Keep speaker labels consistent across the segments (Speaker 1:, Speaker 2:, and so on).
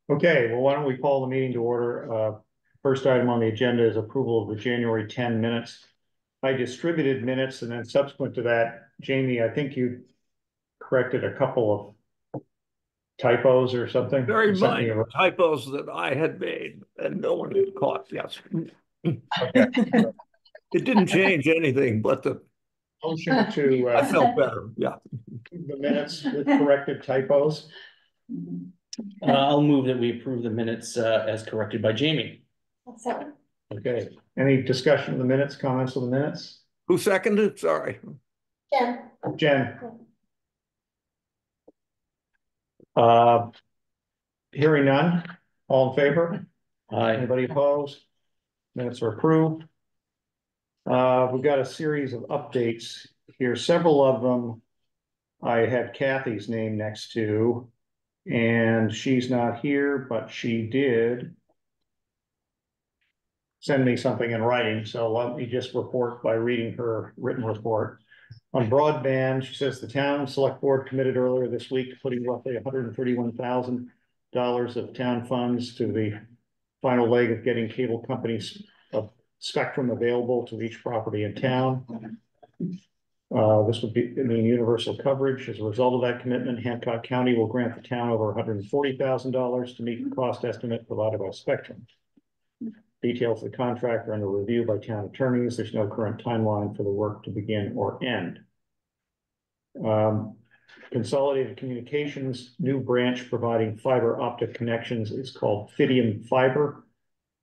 Speaker 1: Okay, well, why don't we call the meeting to order? First item on the agenda is approval of the January 10 minutes. I distributed minutes, and then subsequent to that, Jamie, I think you corrected a couple of typos or something.
Speaker 2: Very minor typos that I had made and no one had caught. Yes.
Speaker 1: Okay.
Speaker 2: It didn't change anything, but the
Speaker 1: Motion to
Speaker 2: I felt better. Yeah.
Speaker 1: the minutes with corrected typos.
Speaker 3: I'll move that we approve the minutes as corrected by Jamie.
Speaker 1: Okay. Any discussion of the minutes, comments on the minutes?
Speaker 2: Who seconded? Sorry.
Speaker 1: Jen. Hearing none. All in favor?
Speaker 3: Aye.
Speaker 1: Anybody opposed? Minutes are approved. We've got a series of updates here. Several of them I had Kathy's name next to, and she's not here, but she did send me something in writing. So let me just report by reading her written report. On broadband, she says the town select board committed earlier this week to putting roughly $131,000 of town funds to the final leg of getting cable companies of spectrum available to each property in town. This would mean universal coverage. As a result of that commitment, Hancock County will grant the town over $140,000 to meet the cost estimate provided by Spectrum. Details of the contract are under review by town attorneys. There's no current timeline for the work to begin or end. Consolidated Communications, new branch providing fiber optic connections is called Fidium Fiber.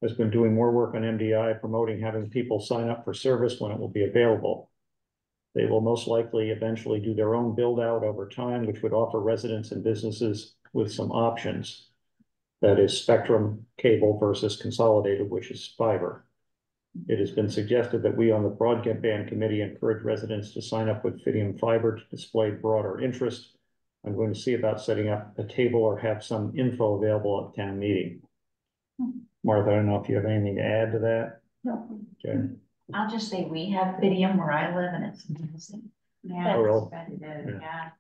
Speaker 1: Has been doing more work on MDI, promoting having people sign up for service when it will be available. They will most likely eventually do their own build out over time, which would offer residents and businesses with some options. That is Spectrum cable versus consolidated, which is fiber. It has been suggested that we on the broadband committee encourage residents to sign up with Fidium Fiber to display broader interest. I'm going to see about setting up a table or have some info available at town meeting. Martha, I don't know if you have anything to add to that.
Speaker 4: No.
Speaker 1: Okay.
Speaker 4: I'll just say we have Fidium where I live and it's amazing. Yeah,
Speaker 1: Oh, really?
Speaker 4: it's expensive. Yeah.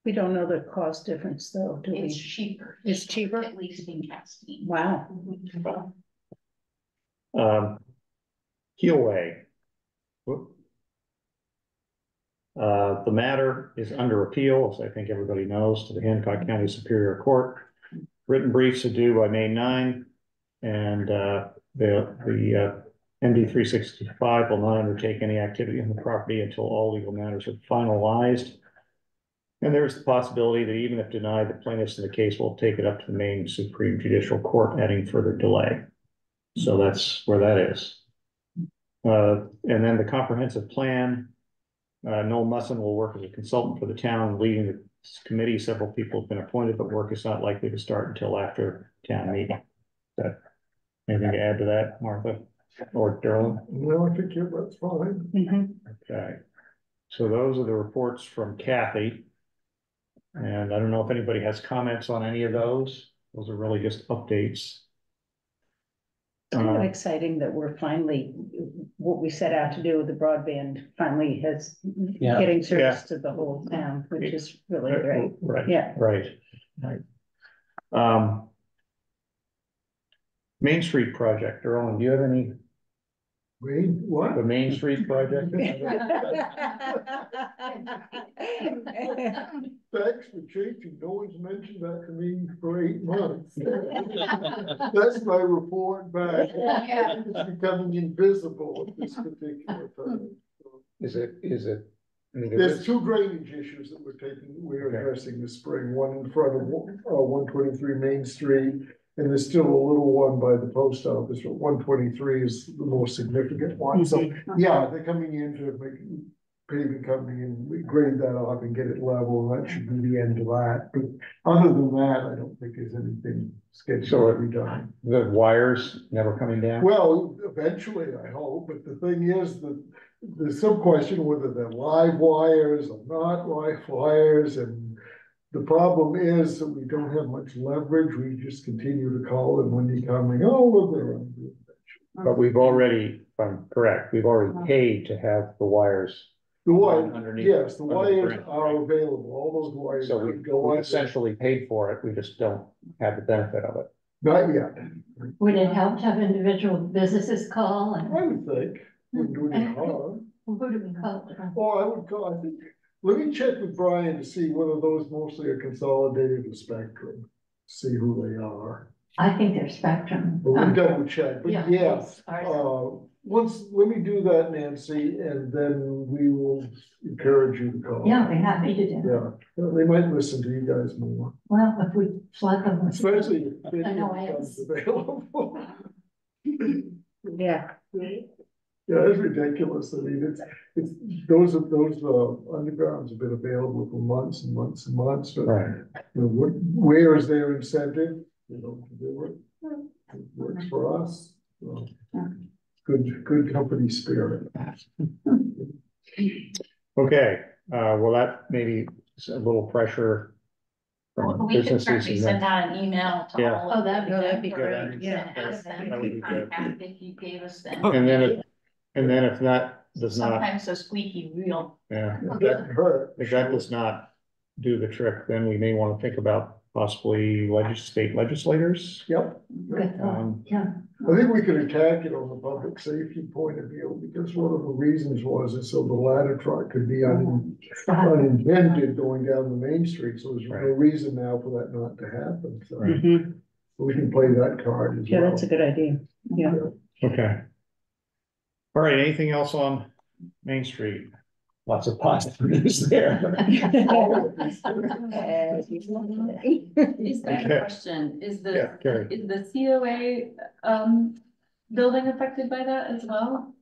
Speaker 5: We don't know the cost difference though, do
Speaker 4: It's
Speaker 5: we?
Speaker 4: cheaper.
Speaker 5: It's cheaper?
Speaker 4: At least in Castine.
Speaker 5: Wow.
Speaker 1: Heelway. The matter is under appeal, as I think everybody knows, to the Hancock County Superior Court. Written briefs are due by May 9, and the MD 365 will not undertake any activity on the property until all legal matters are finalized. And there's the possibility that even if denied, the plaintiffs in the case will take it up to the Maine Supreme Judicial Court, adding further delay. So that's where that is. And then the comprehensive plan, Noel Musson will work as a consultant for the town, leading the committee. Several people have been appointed, but work is not likely to start until after town meeting. Anything to add to that, Martha or Darrell?
Speaker 6: No, I think that's fine.
Speaker 1: Okay. So those are the reports from Kathy. And I don't know if anybody has comments on any of those. Those are really just updates.
Speaker 5: Kind of exciting that we're finally, what we set out to do with the broadband finally has getting service to the whole town, which is really great.
Speaker 1: Right.
Speaker 5: Yeah.
Speaker 1: Right. Main Street project, Erlen, do you have any?
Speaker 6: What?
Speaker 1: The Main Street project?
Speaker 6: Thanks for changing. No one's mentioned that to me for 8 months. That's my report back. It's becoming invisible at this particular time.
Speaker 1: Is it? I mean,
Speaker 6: There's 2 drainage issues that we're addressing this spring. One in front of 123 Main Street, and there's still a little one by the post office. But 123 is the more significant one. So yeah, they're coming in to make paving company and we grade that off and get it level. That should be the end of that. But other than that, I don't think there's anything scheduled to be done.
Speaker 1: The wires never coming down?
Speaker 6: Well, eventually, I hope. But the thing is that there's some question whether they're live wires or not live wires, and the problem is that we don't have much leverage. We just continue to call them when they come and well, they're on.
Speaker 1: But we've already, if I'm correct, we've already paid to have the wires
Speaker 6: The wires,
Speaker 1: underneath.
Speaker 6: yes, the
Speaker 1: under
Speaker 6: wires
Speaker 1: bridge,
Speaker 6: are
Speaker 1: right?
Speaker 6: available, all those wires
Speaker 1: So
Speaker 6: could go
Speaker 1: we
Speaker 6: on.
Speaker 1: essentially paid for it, we just don't have the benefit of it.
Speaker 6: Not yet,
Speaker 7: Would it help to have individual businesses call
Speaker 6: I
Speaker 7: and
Speaker 6: would think, wouldn't do any harm.
Speaker 7: who do we call?
Speaker 6: Oh, I would call, I think, let me check with Brian to see whether those mostly are consolidated or Spectrum, see who they are.
Speaker 7: I think they're Spectrum.
Speaker 6: But we'll double check, but
Speaker 7: Yeah,
Speaker 6: yeah,
Speaker 7: it's ours.
Speaker 6: let me do that, Nancy, and then we will encourage you to call.
Speaker 7: Yeah, I'd be happy to do.
Speaker 6: Yeah, they might listen to you guys more,
Speaker 7: Well, if we flood them. with-
Speaker 6: especially if
Speaker 7: I know
Speaker 6: it
Speaker 7: I
Speaker 6: becomes available.
Speaker 5: Yeah,
Speaker 6: Yeah, it's ridiculous. I mean, it's, those undergrounds have been available for months and months and months, but
Speaker 1: Right.
Speaker 6: you know, where is their incentive? You know, to do it. It works for us. So, good company spirit.
Speaker 1: Okay, well, that maybe is a little pressure from
Speaker 4: We could
Speaker 1: businesses.
Speaker 4: certainly
Speaker 1: and
Speaker 4: send
Speaker 1: then-
Speaker 4: out an email to
Speaker 1: Yeah.
Speaker 4: all of
Speaker 7: Oh, that'd be
Speaker 4: them.
Speaker 5: that'd be
Speaker 1: great.
Speaker 5: Yeah.
Speaker 4: And ask them
Speaker 1: That would
Speaker 4: to
Speaker 1: be good.
Speaker 4: contact if you gave us them.
Speaker 1: And then if that does not,
Speaker 4: Sometimes so squeaky wheel.
Speaker 1: yeah,
Speaker 6: It doesn't hurt.
Speaker 1: if that does not do the trick, then we may want to think about possibly state legislators.
Speaker 6: Yep.
Speaker 7: Good thought. Yeah.
Speaker 6: I think we could attack it on the public safety point of view, because one of the reasons was is so the ladder truck could be unintended going down the main street, so there's no
Speaker 1: Right.
Speaker 6: reason now for that not to happen, so.
Speaker 1: Right.
Speaker 5: mhm.
Speaker 6: We can play that card as
Speaker 5: Yeah,
Speaker 6: well.
Speaker 5: that's a good idea, yeah.
Speaker 1: Okay. All right, anything else on Main Street? Lots of positive news there.
Speaker 8: Is that
Speaker 1: Okay.
Speaker 8: a question, is
Speaker 1: Yeah, Carrie.
Speaker 8: is the COA, building affected by that as well?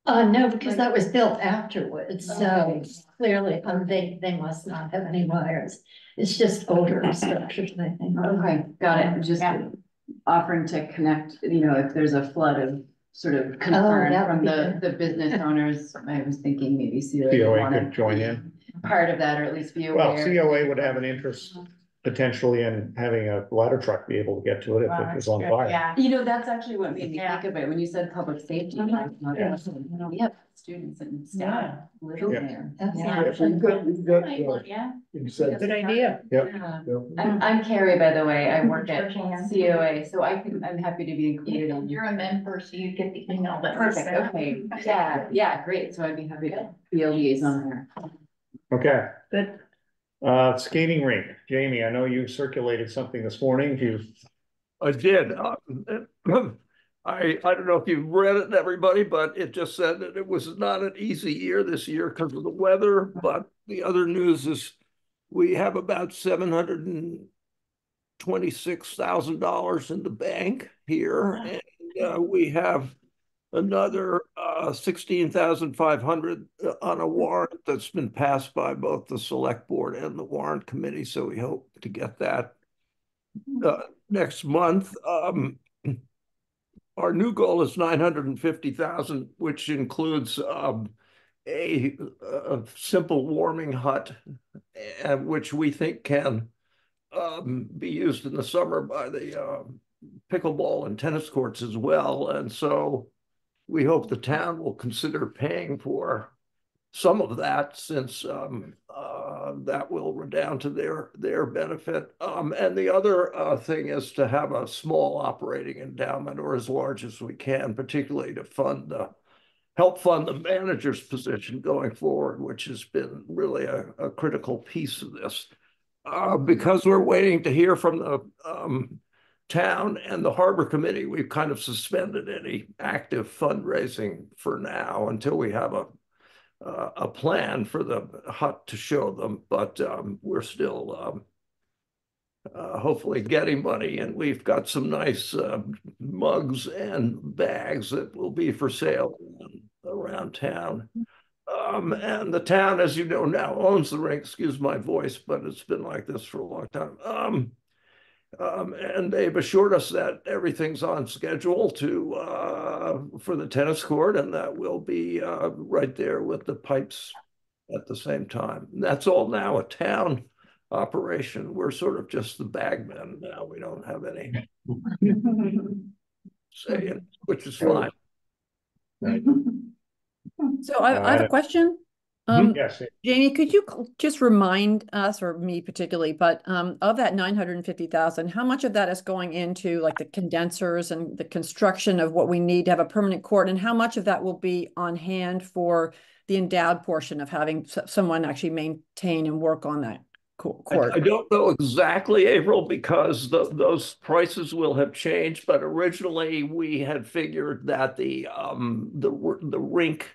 Speaker 7: No, because that was built afterwards, so
Speaker 8: Okay.
Speaker 7: clearly, they must not have any wires. It's just older structures, I think.
Speaker 8: Okay, got it, just
Speaker 4: Yeah.
Speaker 8: offering to connect, if there's a flood of sort of concern
Speaker 7: that would
Speaker 8: from
Speaker 7: be
Speaker 8: the business owners, I was thinking maybe COA. would
Speaker 1: COA
Speaker 8: wanna
Speaker 1: could join
Speaker 8: be
Speaker 1: in.
Speaker 8: Part of that, or at least be aware.
Speaker 1: Well, COA would have an interest potentially in having a ladder truck be able to get to it if
Speaker 4: Wow,
Speaker 1: it was
Speaker 4: that's
Speaker 1: on
Speaker 4: good.
Speaker 1: fire.
Speaker 4: Yeah.
Speaker 8: That's actually what made me
Speaker 4: Yeah.
Speaker 8: think of it, when you said public safety. I thought,
Speaker 5: Yeah.
Speaker 8: We have students and staff living
Speaker 1: Yeah.
Speaker 8: there.
Speaker 7: That's
Speaker 8: Yeah.
Speaker 6: We've got,
Speaker 4: Yeah.
Speaker 6: incentive.
Speaker 5: Good idea.
Speaker 1: Yep.
Speaker 8: Yeah.
Speaker 6: Yeah.
Speaker 8: I'm Carrie, by the way, I work at
Speaker 4: Georgiana.
Speaker 8: COA, so I'm happy to be included on.
Speaker 4: You're a member, so you get the email that. we
Speaker 8: Perfect,
Speaker 4: send.
Speaker 8: okay, yeah, great, so I'd be happy to be a liaison there.
Speaker 1: Okay,
Speaker 5: Good.
Speaker 1: skating rink. Jamie, I know you circulated something this morning.
Speaker 2: I did. I don't know if you've read it, everybody, but it just said that it was not an easy year this year because of the weather. But the other news is we have about $726,000 in the bank here, and we have another 16,500 on a warrant that's been passed by both the select board and the warrant committee. So we hope to get that next month. Our new goal is 950,000, which includes a simple warming hut, which we think can be used in the summer by the pickleball and tennis courts as well. And so we hope the town will consider paying for some of that, since that will redound to their benefit. And the other thing is to have a small operating endowment, or as large as we can, particularly to help fund the manager's position going forward, which has been really a critical piece of this. Because we're waiting to hear from the town and the harbor committee, we've kind of suspended any active fundraising for now until we have a plan for the hut to show them. But we're still hopefully getting money, and we've got some nice mugs and bags that will be for sale around town. And the town, as you know, now owns the rink. Excuse my voice, but it's been like this for a long time. And they've assured us that everything's on schedule for the tennis court, and that we'll be right there with the pipes at the same time. And that's all now a town operation. We're sort of just the bagmen now. We don't have any say in it, which is fine.
Speaker 9: So I have a question.
Speaker 1: Yes,
Speaker 9: Jamie, could you just remind us, or me particularly, but of that 950,000, how much of that is going into like the condensers and the construction of what we need to have a permanent court, and how much of that will be on hand for the endowed portion of having someone actually maintain and work on that court?
Speaker 2: I don't know exactly, April, because those prices will have changed, but originally we had figured that the rink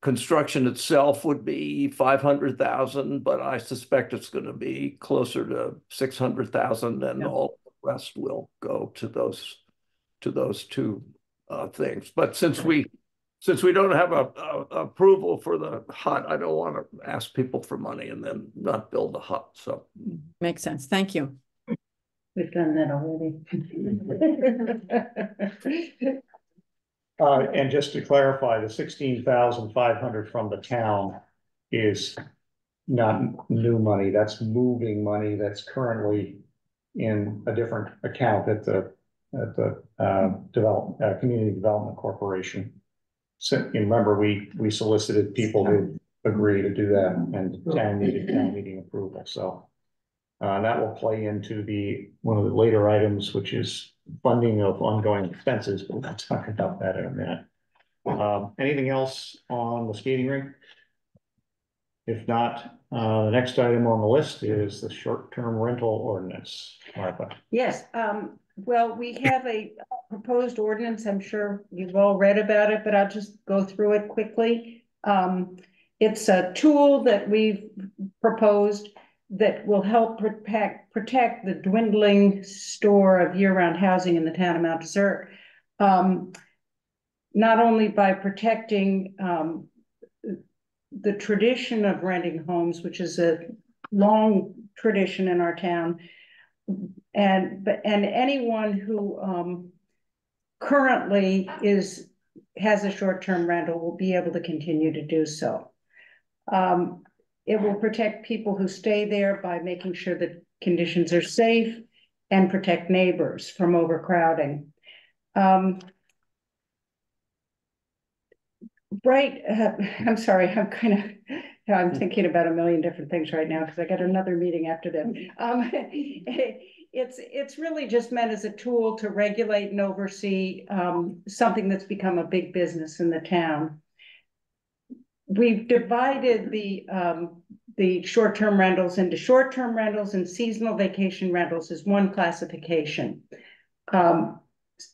Speaker 2: construction itself would be 500,000, but I suspect it's going to be closer to 600,000, and all the rest will go to those two things. But since we don't have a approval for the hut, I don't want to ask people for money and then not build a hut. So
Speaker 9: makes sense. Thank you.
Speaker 5: We've done that already.
Speaker 1: and just to clarify, the 16,500 from the town is not new money. That's moving money that's currently in a different account at the Community Development Corporation. So remember, we solicited people to agree to do that, and town meeting approval. So that will play into one of the later items, which is funding of ongoing expenses, but we'll talk about that in a minute. Anything else on the skating rink? If not, the next item on the list is the short-term rental ordinance. Martha.
Speaker 5: Yes, well, we have a proposed ordinance. I'm sure you've all read about it, but I'll just go through it quickly. It's a tool that we've proposed that will help protect the dwindling store of year-round housing in the town of Mount Desert. Not only by protecting the tradition of renting homes, which is a long tradition in our town, and anyone who currently has a short-term rental will be able to continue to do so. It will protect people who stay there by making sure that conditions are safe, and protect neighbors from overcrowding. I'm sorry, I'm thinking about a million different things right now because I got another meeting after this. It's really just meant as a tool to regulate and oversee something that's become a big business in the town. We've divided the short-term rentals into short-term rentals and seasonal vacation rentals as one classification.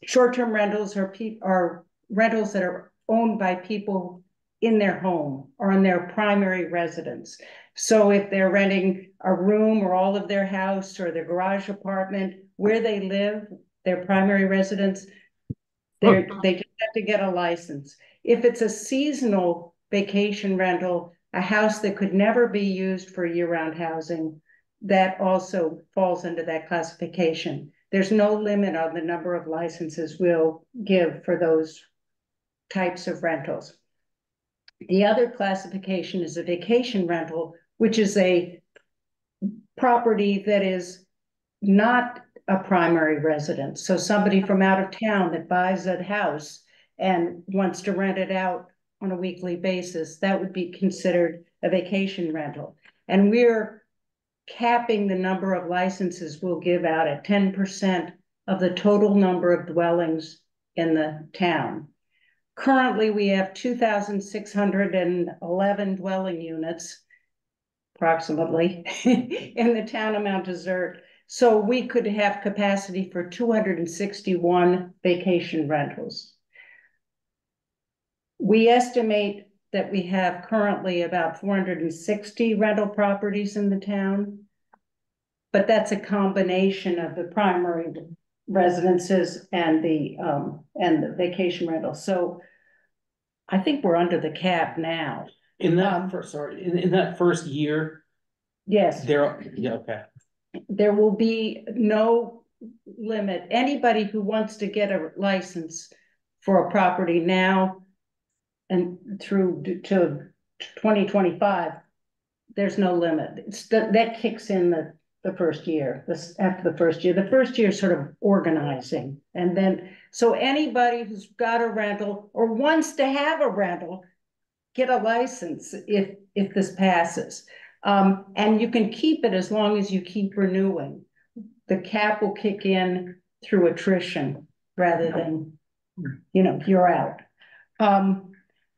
Speaker 5: Short-term rentals are rentals that are owned by people in their home or in their primary residence. So if they're renting a room or all of their house or their garage apartment where they live, their primary residence, they just have to get a license. If it's a seasonal vacation rental, a house that could never be used for year-round housing, that also falls into that classification. There's no limit on the number of licenses we'll give for those types of rentals. The other classification is a vacation rental, which is a property that is not a primary residence. So somebody from out of town that buys a house and wants to rent it out on a weekly basis, that would be considered a vacation rental. And we're capping the number of licenses we'll give out at 10% of the total number of dwellings in the town. Currently, we have 2,611 dwelling units, approximately, in the town of Mount Desert. So we could have capacity for 261 vacation rentals. We estimate that we have currently about 460 rental properties in the town, but that's a combination of the primary residences and the vacation rental. So I think we're under the cap now.
Speaker 3: In that in that first year.
Speaker 5: Yes.
Speaker 3: Okay.
Speaker 5: There will be no limit. Anybody who wants to get a license for a property now and through to 2025, there's no limit. That kicks in the first year. After the first year is sort of organizing. And then, so anybody who's got a rental or wants to have a rental get a license if this passes. And you can keep it as long as you keep renewing. The cap will kick in through attrition rather than, you know, you're out.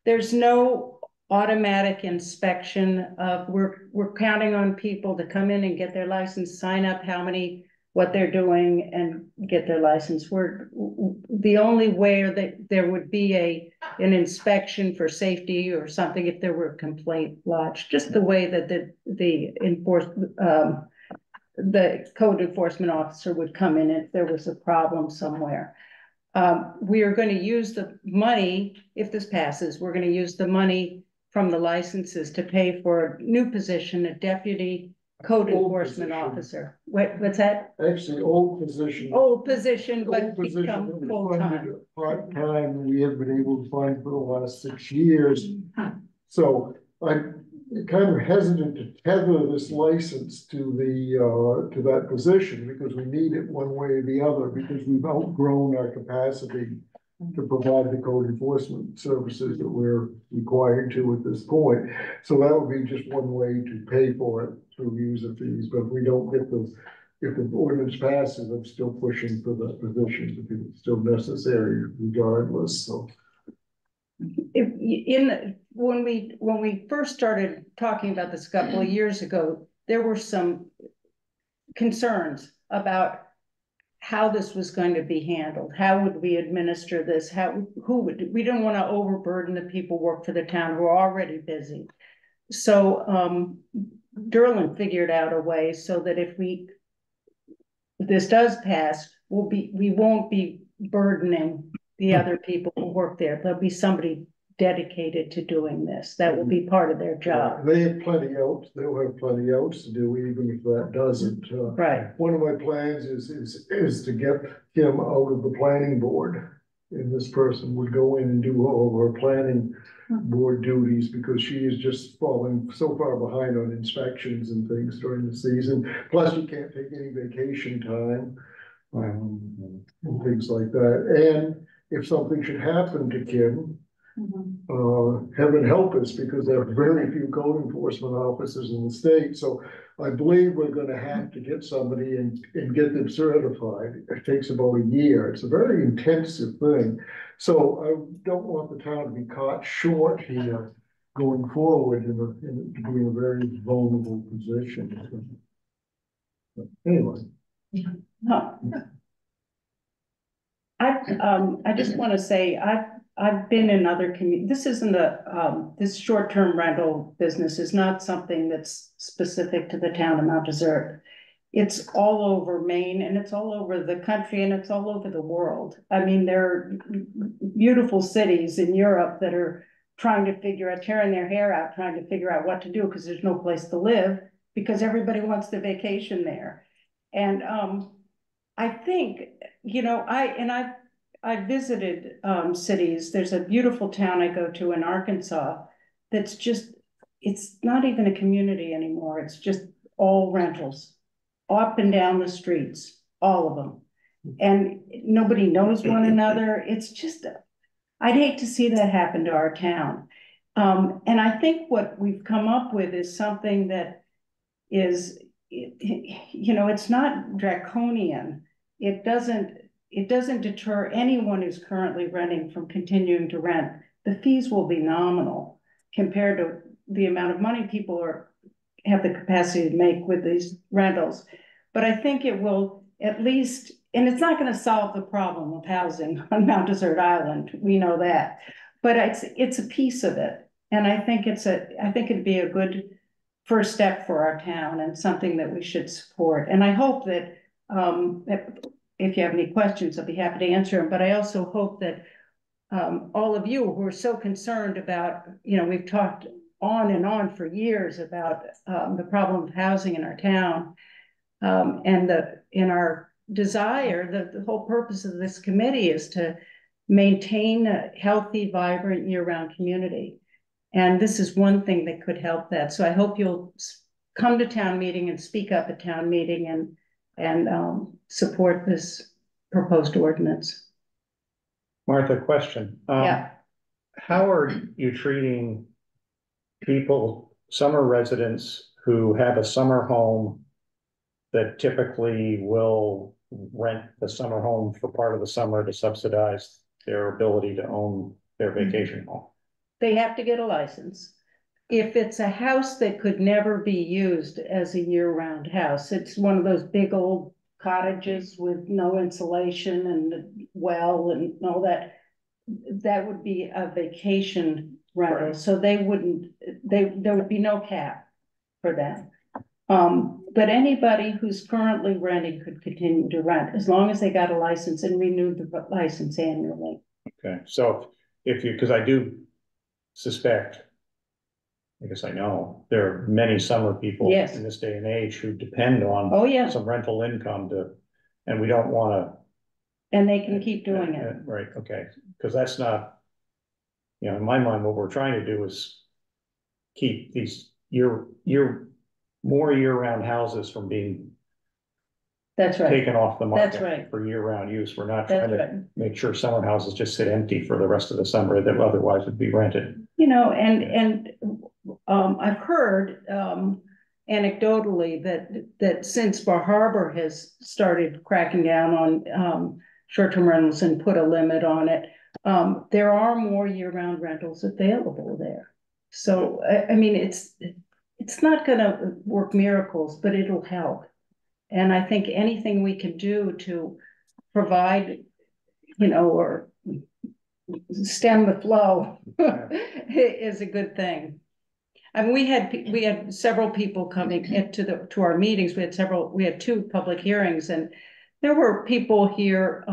Speaker 5: There's no automatic inspection of, we're counting on people to come in and get their license, sign up what they're doing and get their license. The only way that there would be an inspection for safety or something if there were a complaint lodged, just the way that the code enforcement officer would come in if there was a problem somewhere. We are going to use the money, if this passes, we're going to use the money from the licenses to pay for a new position, a deputy code enforcement officer. What's that?
Speaker 6: Actually, old position.
Speaker 5: Old position,
Speaker 6: Old
Speaker 5: but
Speaker 6: position
Speaker 5: become
Speaker 6: that we
Speaker 5: full-time.
Speaker 6: funded part-time, we have been able to find for the last 6 years. So I'm kind of hesitant to tether this license to to that position because we need it one way or the other because we've outgrown our capacity to provide the code enforcement services that we're required to at this point. So that would be just one way to pay for it through user fees, but if we don't get if the ordinance passes, I'm still pushing for that position because it's still necessary regardless, so.
Speaker 5: When we first started talking about this a couple of years ago, there were some concerns about how this was going to be handled. How would we administer this? We don't want to overburden the people who work for the town who are already busy. So Derlin figured out a way so that if this does pass, we won't be burdening the other people who work there. There'll be somebody dedicated to doing this. That will be part of their job.
Speaker 6: They have plenty else. They'll have plenty else to do, even if that doesn't.
Speaker 5: Right.
Speaker 6: One of my plans is to get him out of the planning board. And this person would go in and do all of our planning board duties because she is just falling so far behind on inspections and things during the season. Plus, you can't take any vacation time and things like that. And if something should happen to Kim, heaven help us, because there are very few code enforcement officers in the state. So I believe we're going to have to get somebody and get them certified. It takes about a year. It's a very intensive thing. So I don't want the town to be caught short here going forward in being a very vulnerable position. But anyway.
Speaker 5: I just want to say I've been in other communities. This isn't this short-term rental business is not something that's specific to the town of Mount Desert. It's all over Maine and it's all over the country and it's all over the world. I mean, there are beautiful cities in Europe that are trying to tearing their hair out, trying to figure out what to do because there's no place to live because everybody wants to vacation there. And I think, you know, I visited cities. There's a beautiful town I go to in Arkansas that's just, it's not even a community anymore. It's just all rentals up and down the streets, all of them. And nobody knows one another. It's just, I'd hate to see that happen to our town. And I think what we've come up with is something that is, you know, it's not draconian. It doesn't deter anyone who's currently renting from continuing to rent. The fees will be nominal compared to the amount of money people have the capacity to make with these rentals. But I think it will at least, and it's not going to solve the problem of housing on Mount Desert Island. We know that, but it's a piece of it. And I think it'd be a good first step for our town and something that we should support. And I hope that, if you have any questions, I'll be happy to answer them. But I also hope that all of you who are so concerned about, you know, we've talked on and on for years about the problem of housing in our town, and in our desire, the whole purpose of this committee is to maintain a healthy, vibrant, year-round community. And this is one thing that could help that. So I hope you'll come to town meeting and speak up at town meeting and support this proposed ordinance.
Speaker 1: Martha, question.
Speaker 5: Yeah.
Speaker 1: How are you treating people, summer residents who have a summer home that typically will rent the summer home for part of the summer to subsidize their ability to own their vacation home.
Speaker 5: They have to get a license. If it's a house that could never be used as a year-round house, it's one of those big old cottages with no insulation and a well and all that, that would be a vacation rental,
Speaker 1: Right.
Speaker 5: so they wouldn't, there would be no cap for them. But anybody who's currently renting could continue to rent, as long as they got a license and renewed the license annually.
Speaker 1: Okay, so if you, because I do suspect, I guess I know, there are many summer people
Speaker 5: Yes.
Speaker 1: in this day and age who depend on
Speaker 5: Oh, yeah,
Speaker 1: some rental income to, and we don't wanna.
Speaker 5: and they can keep doing it.
Speaker 1: Right, okay, because that's not, you know, in my mind, what we're trying to do is keep these more year-round houses from being
Speaker 5: That's right,
Speaker 1: taken off the
Speaker 5: That's
Speaker 1: market
Speaker 5: right.
Speaker 1: for year-round use. We're not
Speaker 5: that's
Speaker 1: trying to
Speaker 5: right.
Speaker 1: make sure summer houses just sit empty for the rest of the summer that otherwise would be rented.
Speaker 5: You know, and I've heard anecdotally that since Bar Harbor has started cracking down on short-term rentals and put a limit on it, there are more year-round rentals available there. So I mean, it's not gonna work miracles, but it'll help. And I think anything we can do to provide, you know, or stem the flow is a good thing. I mean, we had several people coming into to our meetings. We had 2 public hearings, and there were people here,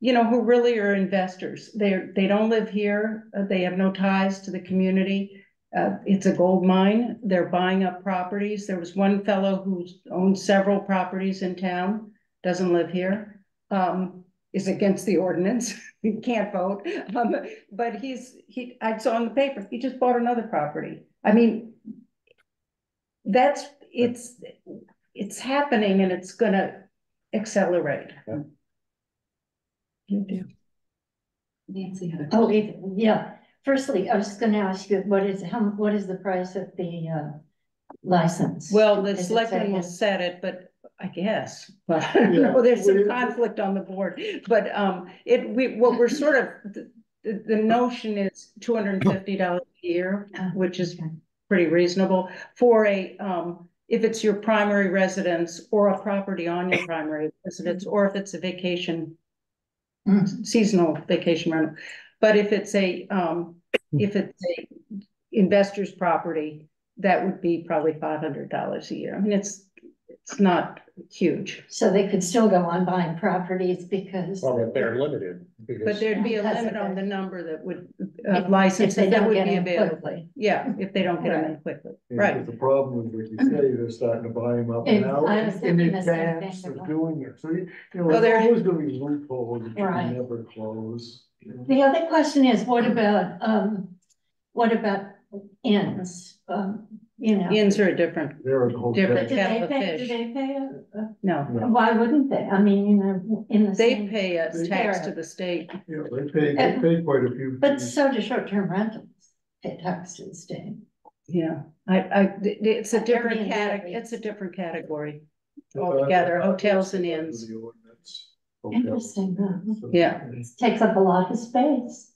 Speaker 5: you know, who really are investors. They don't live here. They have no ties to the community. It's a gold mine. They're buying up properties. There was one fellow who owns several properties in town, doesn't live here, is against the ordinance. He can't vote. But I saw in the paper, he just bought another property. I mean, it's happening and it's gonna accelerate.
Speaker 1: Yeah.
Speaker 4: Nancy had a
Speaker 7: Oh, yeah. Firstly, I was just gonna ask you, what is the price of the license?
Speaker 5: Well, the
Speaker 7: Is it
Speaker 5: selectmen will
Speaker 7: set
Speaker 5: set it, but I guess, but I know there's some conflict on the board, but what we're sort of, the notion is $250 a year, which is pretty reasonable for if it's your primary residence or a property on your primary residence, or if it's a vacation, seasonal vacation rental. But if it's a investor's property, that would be probably $500 a year. I mean, it's not huge.
Speaker 7: So they could still go on buying properties because.
Speaker 1: Well, they're limited.
Speaker 5: But there'd be a
Speaker 7: Because of
Speaker 5: limit on
Speaker 7: their-
Speaker 5: the number that would,
Speaker 7: If
Speaker 5: licenses
Speaker 7: they
Speaker 5: that
Speaker 7: don't
Speaker 5: would
Speaker 7: get
Speaker 5: be
Speaker 7: in
Speaker 5: available.
Speaker 7: quickly.
Speaker 5: Yeah, if they don't get them in quickly, right.
Speaker 6: But the problem is, like you say, they're starting to buy them up
Speaker 7: And
Speaker 6: now
Speaker 7: I was
Speaker 6: in
Speaker 7: thinking the same
Speaker 6: advance
Speaker 7: thing.
Speaker 6: of doing it. So, you know,
Speaker 5: Well,
Speaker 6: there's
Speaker 5: there-
Speaker 6: always gonna be loopholes that you
Speaker 7: Right.
Speaker 6: can never close. You know?
Speaker 7: The other question is, what about inns? You know.
Speaker 5: Inns are different,
Speaker 6: They're a whole.
Speaker 5: Different
Speaker 7: Do
Speaker 5: kettle
Speaker 7: they
Speaker 5: of
Speaker 7: pay,
Speaker 5: fish.
Speaker 7: no?
Speaker 5: no.
Speaker 7: Why wouldn't they? I mean, you know, in the
Speaker 5: They
Speaker 7: same.
Speaker 5: pay us tax
Speaker 7: area.
Speaker 5: to the state.
Speaker 6: Yeah, they pay quite a few.
Speaker 7: But
Speaker 6: fees.
Speaker 7: so do short-term rentals, pay tax to the state.
Speaker 5: Yeah, it's a different
Speaker 7: Airbnb.
Speaker 5: it's a different category altogether, hotels and inns.
Speaker 6: The ordinance. Hotels.
Speaker 7: Interesting, huh?
Speaker 6: So-
Speaker 5: Yeah.
Speaker 7: Takes up a lot of space.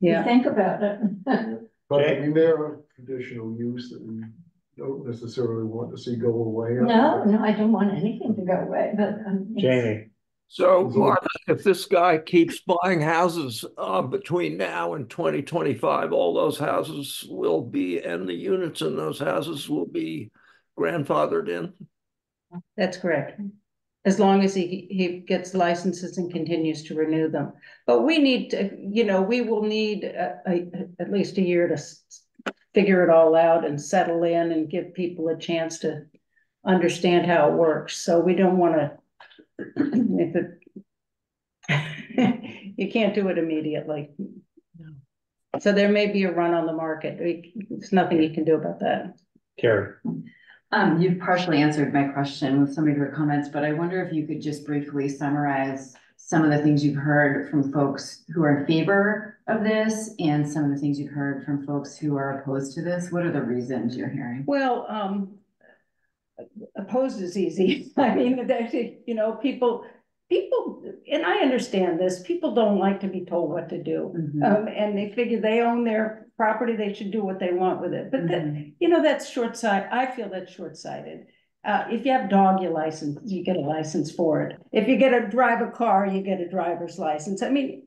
Speaker 7: You
Speaker 5: Yeah,
Speaker 7: think about it.
Speaker 6: But I mean, there are traditional use that we don't necessarily want to see go away.
Speaker 7: No, I don't want anything to go away, but.
Speaker 1: Jamie,
Speaker 2: So Martha, if this guy keeps buying houses between now and 2025, all those houses will be, and the units in those houses will be grandfathered in?
Speaker 5: that's correct. As long as he gets licenses and continues to renew them. But we need to, you know, we will need at least a year to figure it all out and settle in and give people a chance to understand how it works. So we don't want to, you can't do it immediately. So there may be a run on the market. There's nothing you can do about that.
Speaker 1: Carrie,
Speaker 4: You've partially answered my question with some of your comments, but I wonder if you could just briefly summarize some of the things you've heard from folks who are in favor of this and some of the things you've heard from folks who are opposed to this? What are the reasons you're hearing?
Speaker 5: Well, opposed is easy. I mean, people, and I understand this, people don't like to be told what to do. And they figure they own their property, they should do what they want with it. But that's short-sighted. I feel that's short-sighted. If you have dog your license, you get a license for it. If you get to drive a car, you get a driver's license. I mean,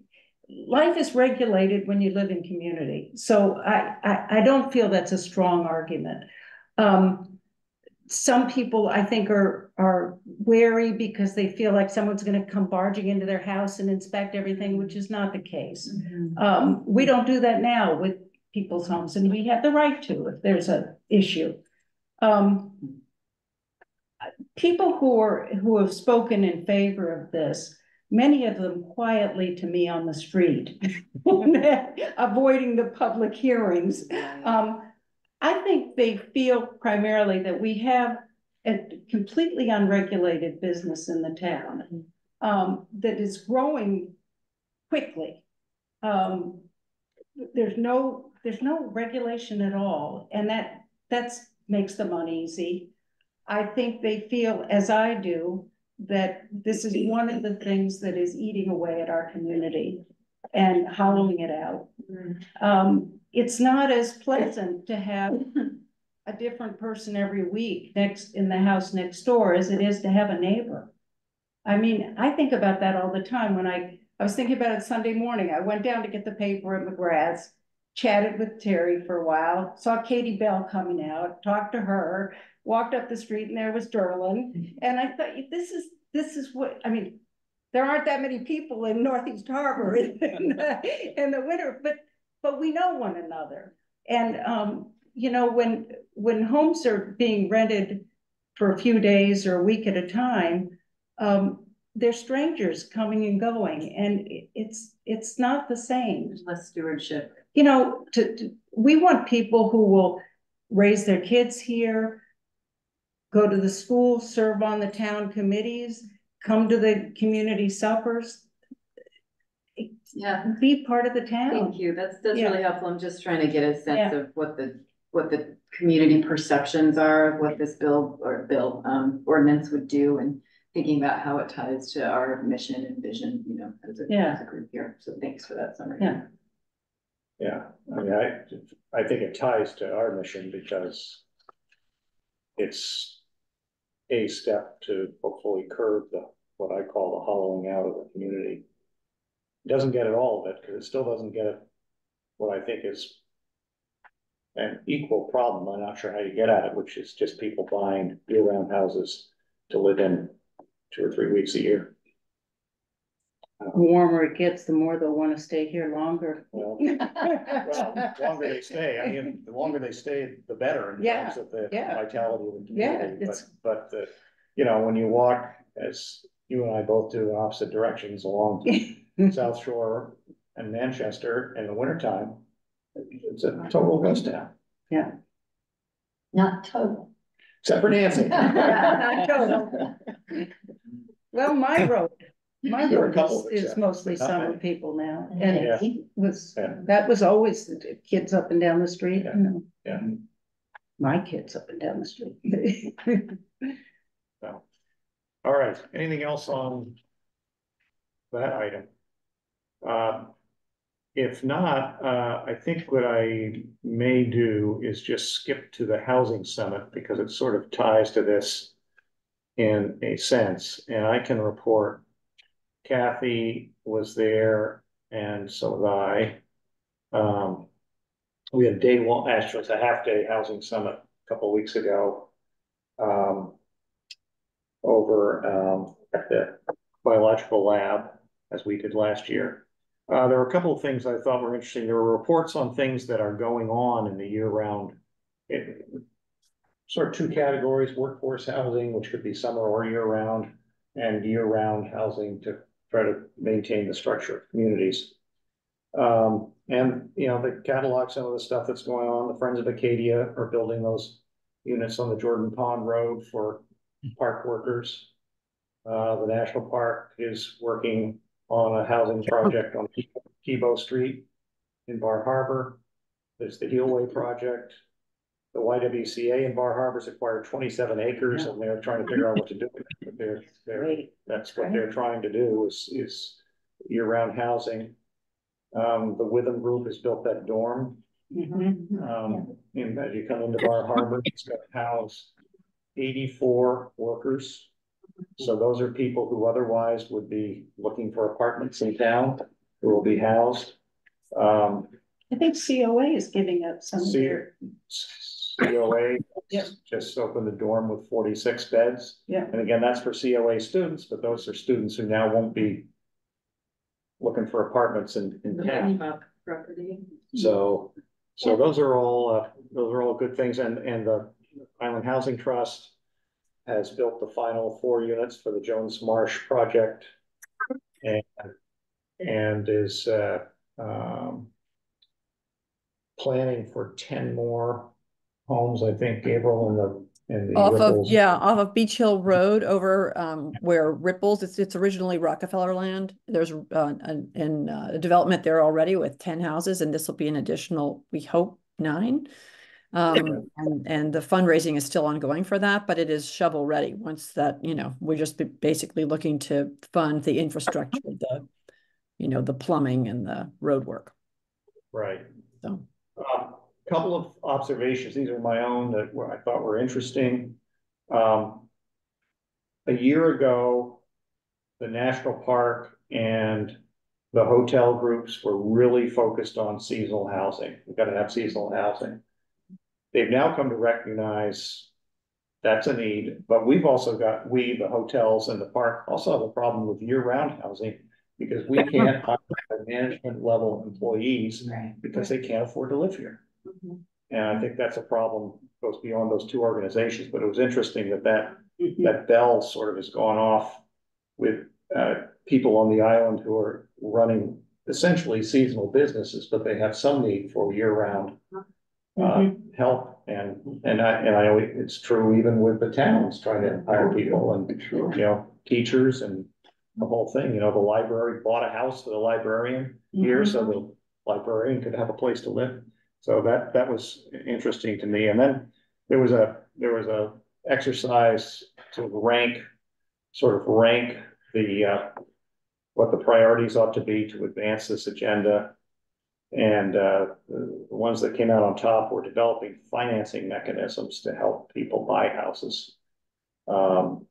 Speaker 5: life is regulated when you live in community. So I don't feel that's a strong argument. Some people, I think, are wary because they feel like someone's going to come barging into their house and inspect everything, which is not the case. We don't do that now with people's homes, and we have the right to if there's an issue. People who have spoken in favor of this, many of them quietly to me on the street, avoiding the public hearings. I think they feel primarily that we have a completely unregulated business in the town that is growing quickly. There's no regulation at all, and that makes them uneasy. I think they feel, as I do, that this is one of the things that is eating away at our community and hollowing it out. It's not as pleasant to have a different person every week in the house next door as it is to have a neighbor. I mean, I think about that all the time. When I was thinking about it Sunday morning, I went down to get the paper at McGrath's, chatted with Terry for a while, saw Katie Bell coming out, talked to her, walked up the street, and there was Derlin. And I thought, this is what, I mean, there aren't that many people in Northeast Harbor in the winter, but we know one another. And when homes are being rented for a few days or a week at a time, they're strangers coming and going, and it's not the same.
Speaker 4: There's less stewardship.
Speaker 5: We want people who will raise their kids here, go to the school, serve on the town committees, come to the community suppers.
Speaker 4: Yeah,
Speaker 5: be part of the town.
Speaker 4: Thank you. That's really helpful. I'm just trying to get a sense of what the community perceptions are of what this ordinance would do, and thinking about how it ties to our mission and vision, as a group here. So thanks for that summary.
Speaker 1: Yeah, I mean, I think it ties to our mission because it's a step to hopefully curb what I call the hollowing out of the community. It doesn't get at all of it because it still doesn't get at what I think is an equal problem. I'm not sure how you get at it, which is just people buying year-round houses to live in 2 or 3 weeks a year.
Speaker 5: The warmer it gets, the more they'll want to stay here longer.
Speaker 1: Well, the longer they stay, I mean, the longer they stay, the better in terms of the vitality of the community. But when you walk, as you and I both do in opposite directions along South Shore and Manchester in the wintertime, it's a total ghost town.
Speaker 5: Yeah.
Speaker 7: Not total.
Speaker 1: Except for Nancy.
Speaker 5: Not total. Well, my road is mostly summer people now. And that was always the kids up and down the street. My kids up and down the street.
Speaker 1: So, all right. Anything else on that item? If not, I think what I may do is just skip to the housing summit because it sort of ties to this in a sense. And I can report Kathy was there and so was I. We had day one, actually it's a half-day housing summit a couple of weeks ago over at the biological lab as we did last year. There were a couple of things I thought were interesting. There were reports on things that are going on in the year-round, sort of 2 categories: workforce housing, which could be summer or year-round, and year-round housing to try to maintain the structure of communities. And they catalog some of the stuff that's going on. The Friends of Acadia are building those units on the Jordan Pond Road for park workers. The National Park is working on a housing project on Kibo Street in Bar Harbor. There's the Heelway project. The YWCA in Bar Harbor's acquired 27 acres and they're trying to figure out what to do with it. But that's what they're trying to do is year-round housing. The Witham Group has built that dorm. And as you come into Bar Harbor, it's got house 84 workers. So those are people who otherwise would be looking for apartments in town who will be housed.
Speaker 5: I think COA is giving up some of their.
Speaker 1: COA
Speaker 5: Yep.
Speaker 1: just opened the dorm with 46 beds.
Speaker 5: Yeah.
Speaker 1: And again, that's for COA students, but those are students who now won't be looking for apartments in town.
Speaker 4: Property.
Speaker 1: So those are all good things. And the Island Housing Trust has built the final 4 units for the Jones Marsh project and is planning for 10 more homes, I think, Gabriel, in the
Speaker 9: Off
Speaker 1: Ripples.
Speaker 9: off of Beach Hill Road over where Ripples, it's originally Rockefeller land. There's a development there already with 10 houses, and this will be an additional, we hope, 9. And the fundraising is still ongoing for that, but it is shovel ready. Once that, we're just basically looking to fund the infrastructure, the plumbing and the road work.
Speaker 1: Right.
Speaker 9: So.
Speaker 1: Couple of observations. These are my own that I thought were interesting. A year ago, the national park and the hotel groups were really focused on seasonal housing. We've got to have seasonal housing. They've now come to recognize that's a need, but we've also got, the hotels and the park also have a problem with year-round housing because we can't hire management level employees because they can't afford to live here. And I think that's a problem, goes beyond those 2 organizations, but it was interesting that bell sort of has gone off with people on the island who are running essentially seasonal businesses, but they have some need for year-round help. And it's true even with the towns trying to hire people and, teachers and the whole thing. The library bought a house for the librarian here, so the librarian could have a place to live. So that was interesting to me. And then there was a exercise to rank the what the priorities ought to be to advance this agenda. And the ones that came out on top were developing financing mechanisms to help people buy houses, to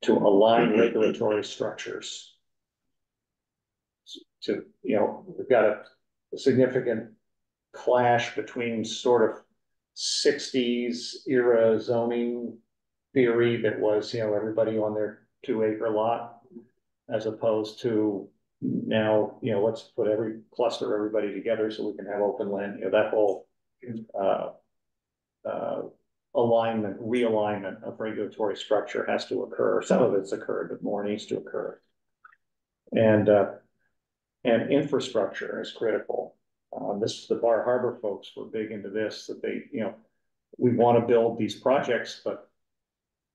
Speaker 1: align regulatory structures. We've got a significant clash between sort of 60s era zoning theory that was, everybody on their 2-acre lot, as opposed to now, let's put everybody together so we can have open land. That whole realignment of regulatory structure has to occur. Some of it's occurred, but more needs to occur. And infrastructure is critical. The Bar Harbor folks were big into this, that they, we want to build these projects, but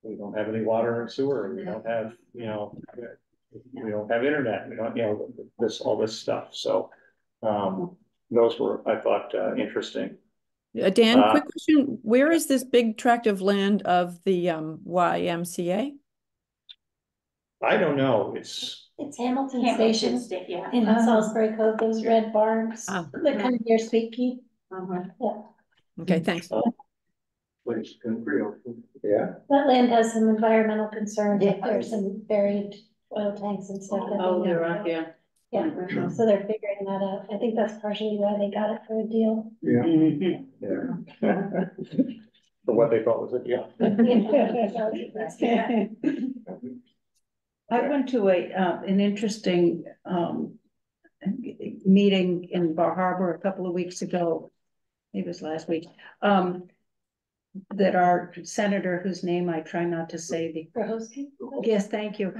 Speaker 1: we don't have any water and sewer, and we don't have, we don't have internet, we don't, all this stuff. So those were, I thought, interesting.
Speaker 9: Dan, quick question. Where is this big tract of land of the YMCA?
Speaker 1: I don't know. It's
Speaker 7: Hamilton Station in Salisbury Cove, those red barns. They're kind of near Sweet Key.
Speaker 9: Okay, thanks.
Speaker 1: Yeah.
Speaker 7: That land has some environmental concerns. Like there's some buried oil tanks and stuff. Yeah, so they're figuring that out. I think that's partially why they got it for a deal.
Speaker 1: For what they thought was a deal.
Speaker 5: I went to an interesting meeting in Bar Harbor a couple of weeks ago. Maybe it was last week. That our senator, whose name I try not to say, yes, thank you.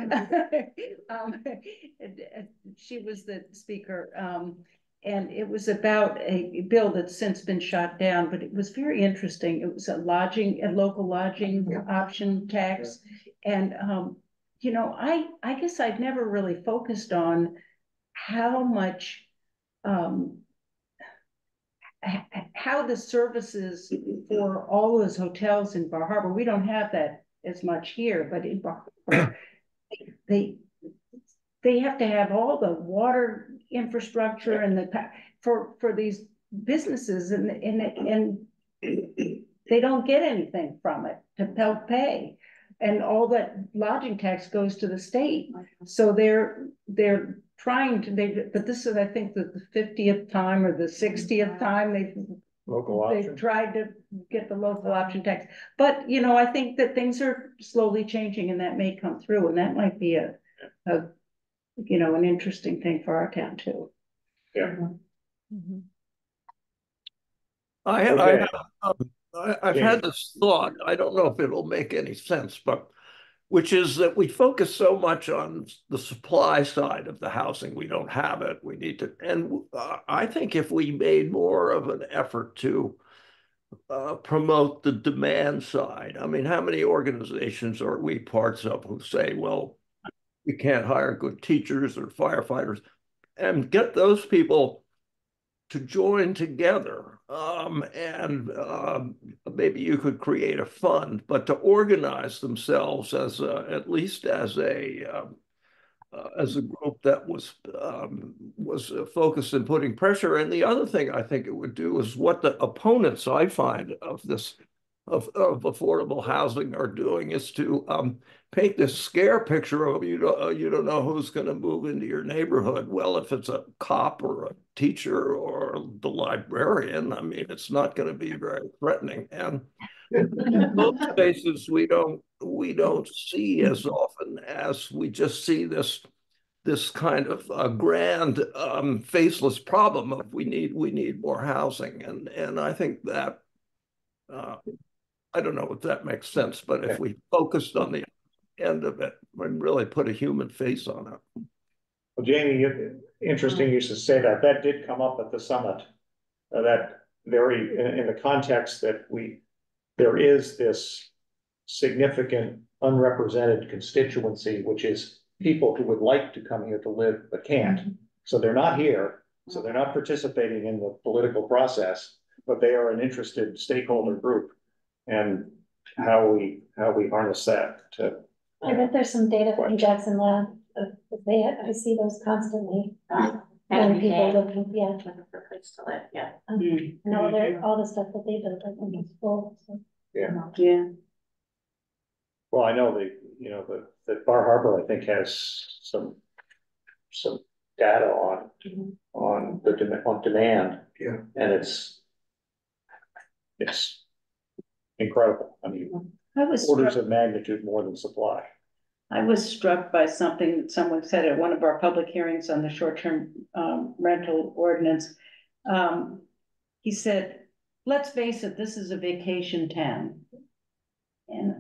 Speaker 5: She was the speaker, and it was about a bill that's since been shot down, but it was very interesting. It was a local lodging option tax, and I guess I'd never really focused on how much how the services for all those hotels in Bar Harbor, we don't have that as much here, but in Bar Harbor, they have to have all the water infrastructure and for these businesses, and they don't get anything from it to help pay. And all that lodging tax goes to the state. So they're trying to, but this is, I think, the 50th time or the 60th time they've tried to get the local option tax. But, you know, I think that things are slowly changing, and that may come through, and that might be a you know, an interesting thing for our town too.
Speaker 1: Yeah.
Speaker 9: Mm-hmm.
Speaker 2: I've had this thought, I don't know if it'll make any sense, but which is that we focus so much on the supply side of the housing. We don't have it. We need to, and I think if we made more of an effort to promote the demand side. I mean, how many organizations are we parts of who say, well, we can't hire good teachers or firefighters, and get those people to join together, and maybe you could create a fund, but to organize themselves as at least as a group that was focused in putting pressure. And the other thing I think it would do is what the opponents I find of this of affordable housing are doing is to paint this scare picture of you don't know who's going to move into your neighborhood. Well, if it's a cop or a teacher or the librarian, I mean, it's not going to be very threatening. And in those spaces, we don't see as often as we just see this kind of grand faceless problem of we need more housing. And I think that I don't know if that makes sense, but if we focused on the end of it and really put a human face on it.
Speaker 1: Well, Jamie, interesting you should say that. That did come up at the summit. That very in the context that there is this significant unrepresented constituency, which is people who would like to come here to live but can't. So they're not here. So they're not participating in the political process, but they are an interested stakeholder group. And how we harness that to.
Speaker 7: I bet there's some data from Jackson Lab. I see those constantly. And people looking, looking for a place to live, and all the stuff that they built, I think is full. So.
Speaker 1: Yeah. Well, I know that Bar Harbor, I think, has some data on demand. Yeah. And it's incredible. I mean, orders of magnitude more than supply.
Speaker 5: I was struck by something that someone said at one of our public hearings on the short-term rental ordinance. He said, let's face it, this is a vacation town. And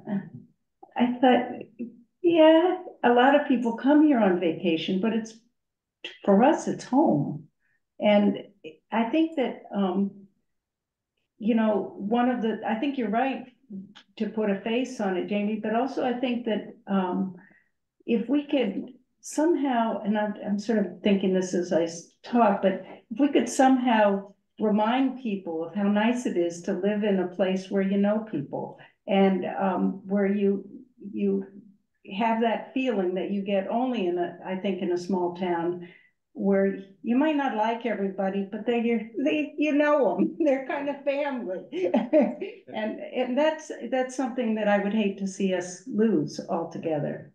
Speaker 5: I thought, yeah, a lot of people come here on vacation, but for us, it's home. And I think that, you know, I think you're right to put a face on it, Jamie, but also I think that if we could somehow, and I'm sort of thinking this as I talk, but if we could somehow remind people of how nice it is to live in a place where you know people and where you have that feeling that you get only I think in a small town, where you might not like everybody, but you know them. They're kind of family. and that's something that I would hate to see us lose altogether.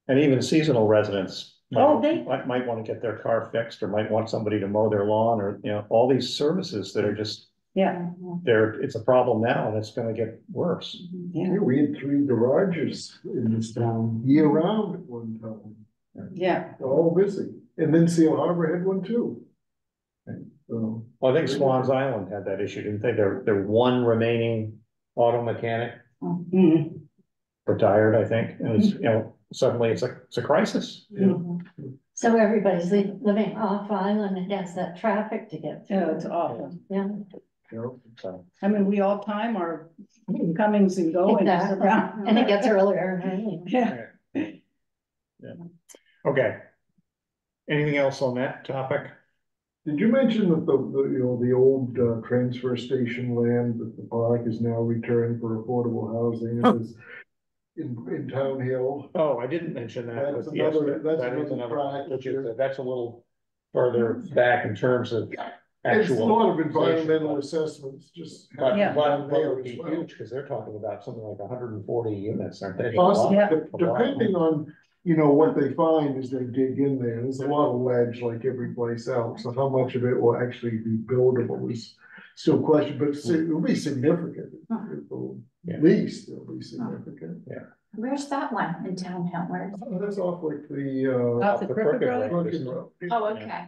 Speaker 1: And even seasonal residents might want to get their car fixed, or might want somebody to mow their lawn, or all these services that are just it's a problem now, and it's going to get worse.
Speaker 6: Yeah, we had 3 garages in this town year round at one time.
Speaker 5: Yeah,
Speaker 6: all busy. And then Seal Harbor had one too. So,
Speaker 1: well, I think Swans Island had that issue, didn't they? They're one remaining auto mechanic retired, I think, and it's suddenly it's a crisis.
Speaker 10: So everybody's living off island and has that traffic to get through.
Speaker 5: Oh, it's awful.
Speaker 10: Yeah.
Speaker 1: So.
Speaker 5: I mean, we all time our comings and goings around.
Speaker 10: And it gets earlier.
Speaker 5: Yeah.
Speaker 1: Yeah. Okay. Anything else on that topic?
Speaker 6: Did you mention that the old transfer station land that the park is now returned for affordable housing? It was in Town Hill.
Speaker 1: Oh, I didn't mention that,
Speaker 6: That's
Speaker 1: but yes,
Speaker 6: that's
Speaker 1: that is
Speaker 6: another
Speaker 1: another,
Speaker 6: track.
Speaker 1: which is, that's a little further back in terms of
Speaker 6: It's a
Speaker 1: actual.
Speaker 6: lot of environmental assessments, just.
Speaker 1: But,
Speaker 5: Yeah.
Speaker 1: but it would be huge, because they're talking about something like 140 units, aren't they?
Speaker 6: Possibly,
Speaker 5: Yeah.
Speaker 6: depending on, what they find as they dig in there, there's a lot of ledge like every place else, so how much of it will actually be buildable is still a question, but it'll be significant. At least it'll be significant.
Speaker 10: Where's that one in Town Hill? Where?
Speaker 6: That's off like the,
Speaker 5: Off the Crooked Road?
Speaker 6: Crooked Road.
Speaker 10: Oh, okay.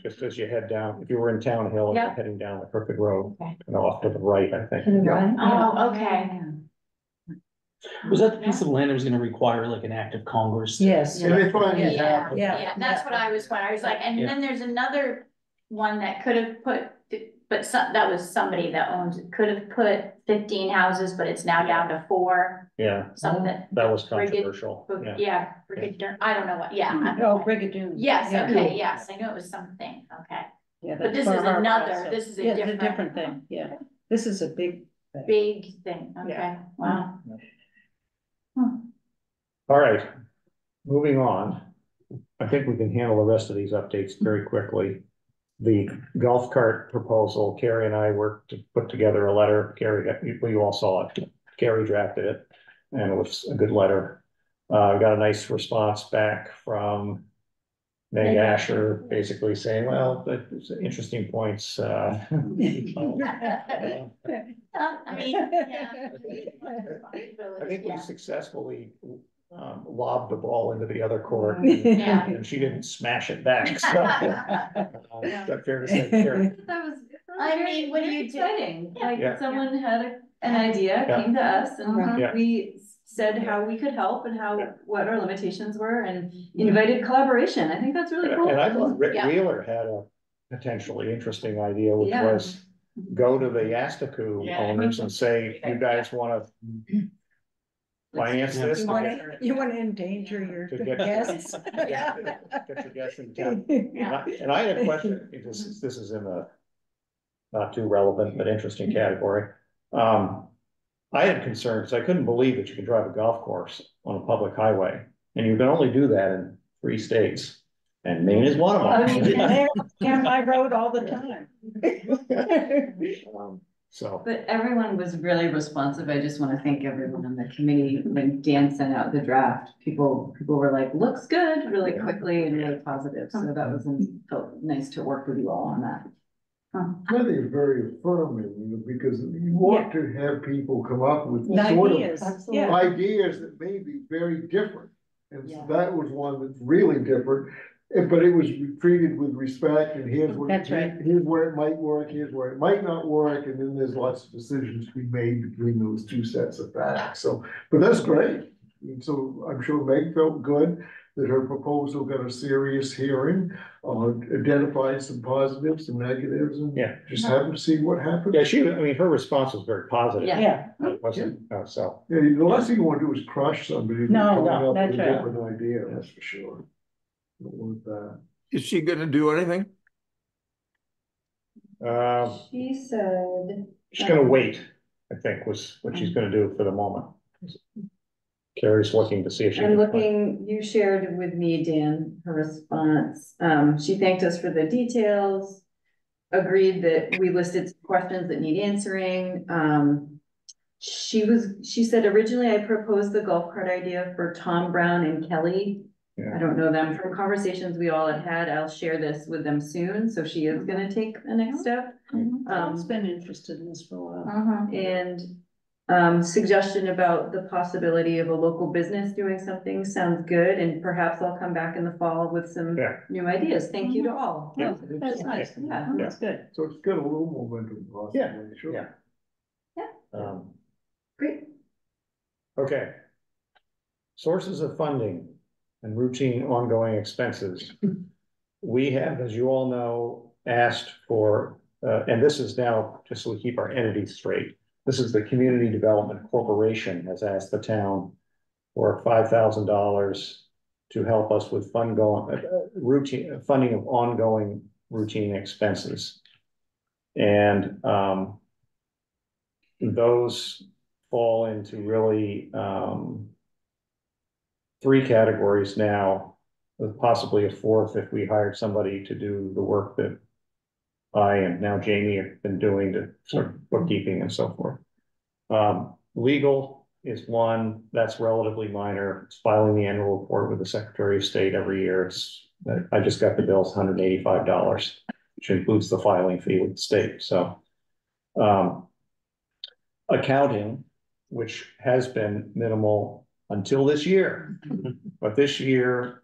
Speaker 1: Just as you head down, if you were in Town Hill, and you're
Speaker 10: Yeah.
Speaker 1: heading down the Crooked Road,
Speaker 10: Okay.
Speaker 1: and off to the right, I think.
Speaker 10: To the right? Oh, okay.
Speaker 3: Was that the piece of land that was gonna require like an act of Congress?
Speaker 5: Yes.
Speaker 6: And they finally
Speaker 10: Yeah,
Speaker 6: have.
Speaker 10: yeah, that's what I was wondering. I was like, and then there's another one that could have put, but that was somebody that owns, could have put 15 houses, but it's now down to 4,
Speaker 1: Yeah,
Speaker 10: something.
Speaker 1: that was
Speaker 10: Brigid-
Speaker 1: controversial, yeah.
Speaker 10: Yeah, I don't know what, yeah.
Speaker 5: Oh, Brigadoon.
Speaker 10: Yes,
Speaker 5: Yeah.
Speaker 10: okay, yes, I knew it was something, okay.
Speaker 5: Yeah,
Speaker 10: But
Speaker 5: that's
Speaker 10: this
Speaker 5: for
Speaker 10: is
Speaker 5: our
Speaker 10: another,
Speaker 5: also.
Speaker 10: this is a
Speaker 5: Yeah, it's
Speaker 10: different.
Speaker 5: thing, yeah. This is a big thing.
Speaker 10: Big thing, okay,
Speaker 5: Yeah.
Speaker 10: wow.
Speaker 1: All right, moving on. I think we can handle the rest of these updates very quickly. The golf cart proposal, Carrie and I worked to put together a letter. Carrie, you all saw it. Carrie drafted it, and it was a good letter. Got a nice response back from Meg Asher, basically saying, well, that's interesting points.
Speaker 10: I mean, yeah.
Speaker 1: I think we successfully lobbed the ball into the other court,
Speaker 10: Yeah.
Speaker 1: and she didn't smash it back. So, is that fair to say, Carrie?
Speaker 8: That was.
Speaker 10: I mean, what do you do?
Speaker 8: Exciting, like
Speaker 1: Yeah.
Speaker 8: someone had an idea,
Speaker 1: Yeah.
Speaker 8: came to us and
Speaker 1: Yeah.
Speaker 8: we said how we could help and what our limitations were and invited collaboration. I think that's really cool.
Speaker 1: And I thought Rick
Speaker 10: Yeah.
Speaker 1: Wheeler had a potentially interesting idea, which
Speaker 8: Yeah.
Speaker 1: was go to the Yastaku
Speaker 10: Yeah.
Speaker 1: owners and say, you guys wanna finance this?
Speaker 5: You wanna endanger your
Speaker 1: To get-
Speaker 5: guests?
Speaker 1: Get your guests in town. And I had a question, because this is in the not too relevant, but interesting category. I had concerns, I couldn't believe that you could drive a golf course on a public highway, and you can only do that in 3 states. And Maine is one of them.
Speaker 5: Down my road all the time.
Speaker 1: So,
Speaker 4: But everyone was really responsive. I just want to thank everyone on the committee. When Dan sent out the draft, people were like, looks good, really quickly and really positive. So that was, felt nice to work with you all on that.
Speaker 6: I think it's very affirming, because you want to have people come up with sort of
Speaker 5: Ideas, yeah.
Speaker 6: ideas that may be very different. And so
Speaker 4: Yeah.
Speaker 6: that was one that's really different, but it was treated with respect, and here's what.
Speaker 5: That's right.
Speaker 6: Here's where it might work, here's where it might not work, and then there's lots of decisions to be made between those 2 sets of facts, so, but that's great. And so I'm sure Meg felt good that her proposal got a serious hearing, identified some positives and negatives, and
Speaker 1: Yeah.
Speaker 6: just have to see what happens.
Speaker 1: yeah, I mean, her response was very positive.
Speaker 5: Yeah,
Speaker 1: It wasn't, so,
Speaker 6: Yeah, the last thing you want to do is crush somebody. who's
Speaker 5: No,
Speaker 6: coming up
Speaker 5: that's
Speaker 6: with a
Speaker 5: right.
Speaker 6: different idea, that's for sure. Don't want that.
Speaker 2: Is she gonna do anything?
Speaker 8: She said.
Speaker 1: she's gonna wait, I think, was what she's gonna do for the moment. Carrie's looking to see if she.
Speaker 4: I'm
Speaker 1: can find-
Speaker 4: looking, you shared with me, Dan, her response. She thanked us for the details. Agreed that we listed some questions that need answering. She said originally I proposed the golf cart idea for Tom Brown and Kelly.
Speaker 1: Yeah.
Speaker 4: I don't know them from conversations we all had. I'll share this with them soon. So she is gonna take the next step.
Speaker 5: Tom's been interested in this for a while.
Speaker 4: And suggestion about the possibility of a local business doing something sounds good, and perhaps I'll come back in the fall with some
Speaker 1: Yeah.
Speaker 4: new ideas. Thank you to all.
Speaker 1: Yeah.
Speaker 5: That's nice,
Speaker 4: Yeah.
Speaker 5: that's good.
Speaker 6: So it's got a little momentum possibly, sure.
Speaker 1: Yeah.
Speaker 4: Great.
Speaker 1: Okay. Sources of funding and routine ongoing expenses. We have, as you all know, asked for, and this is now, just so we keep our entities straight, this is the Community Development Corporation has asked the town for $5,000 to help us with routine funding of ongoing routine expenses. And, those fall into really, three categories now, with possibly a fourth if we hired somebody to do the work that I and now Jamie have been doing to sort of bookkeeping and so forth. Legal is one that's relatively minor. It's filing the annual report with the Secretary of State every year. I just got the bill, $185, which includes the filing fee with the state. So, accounting, which has been minimal until this year, but this year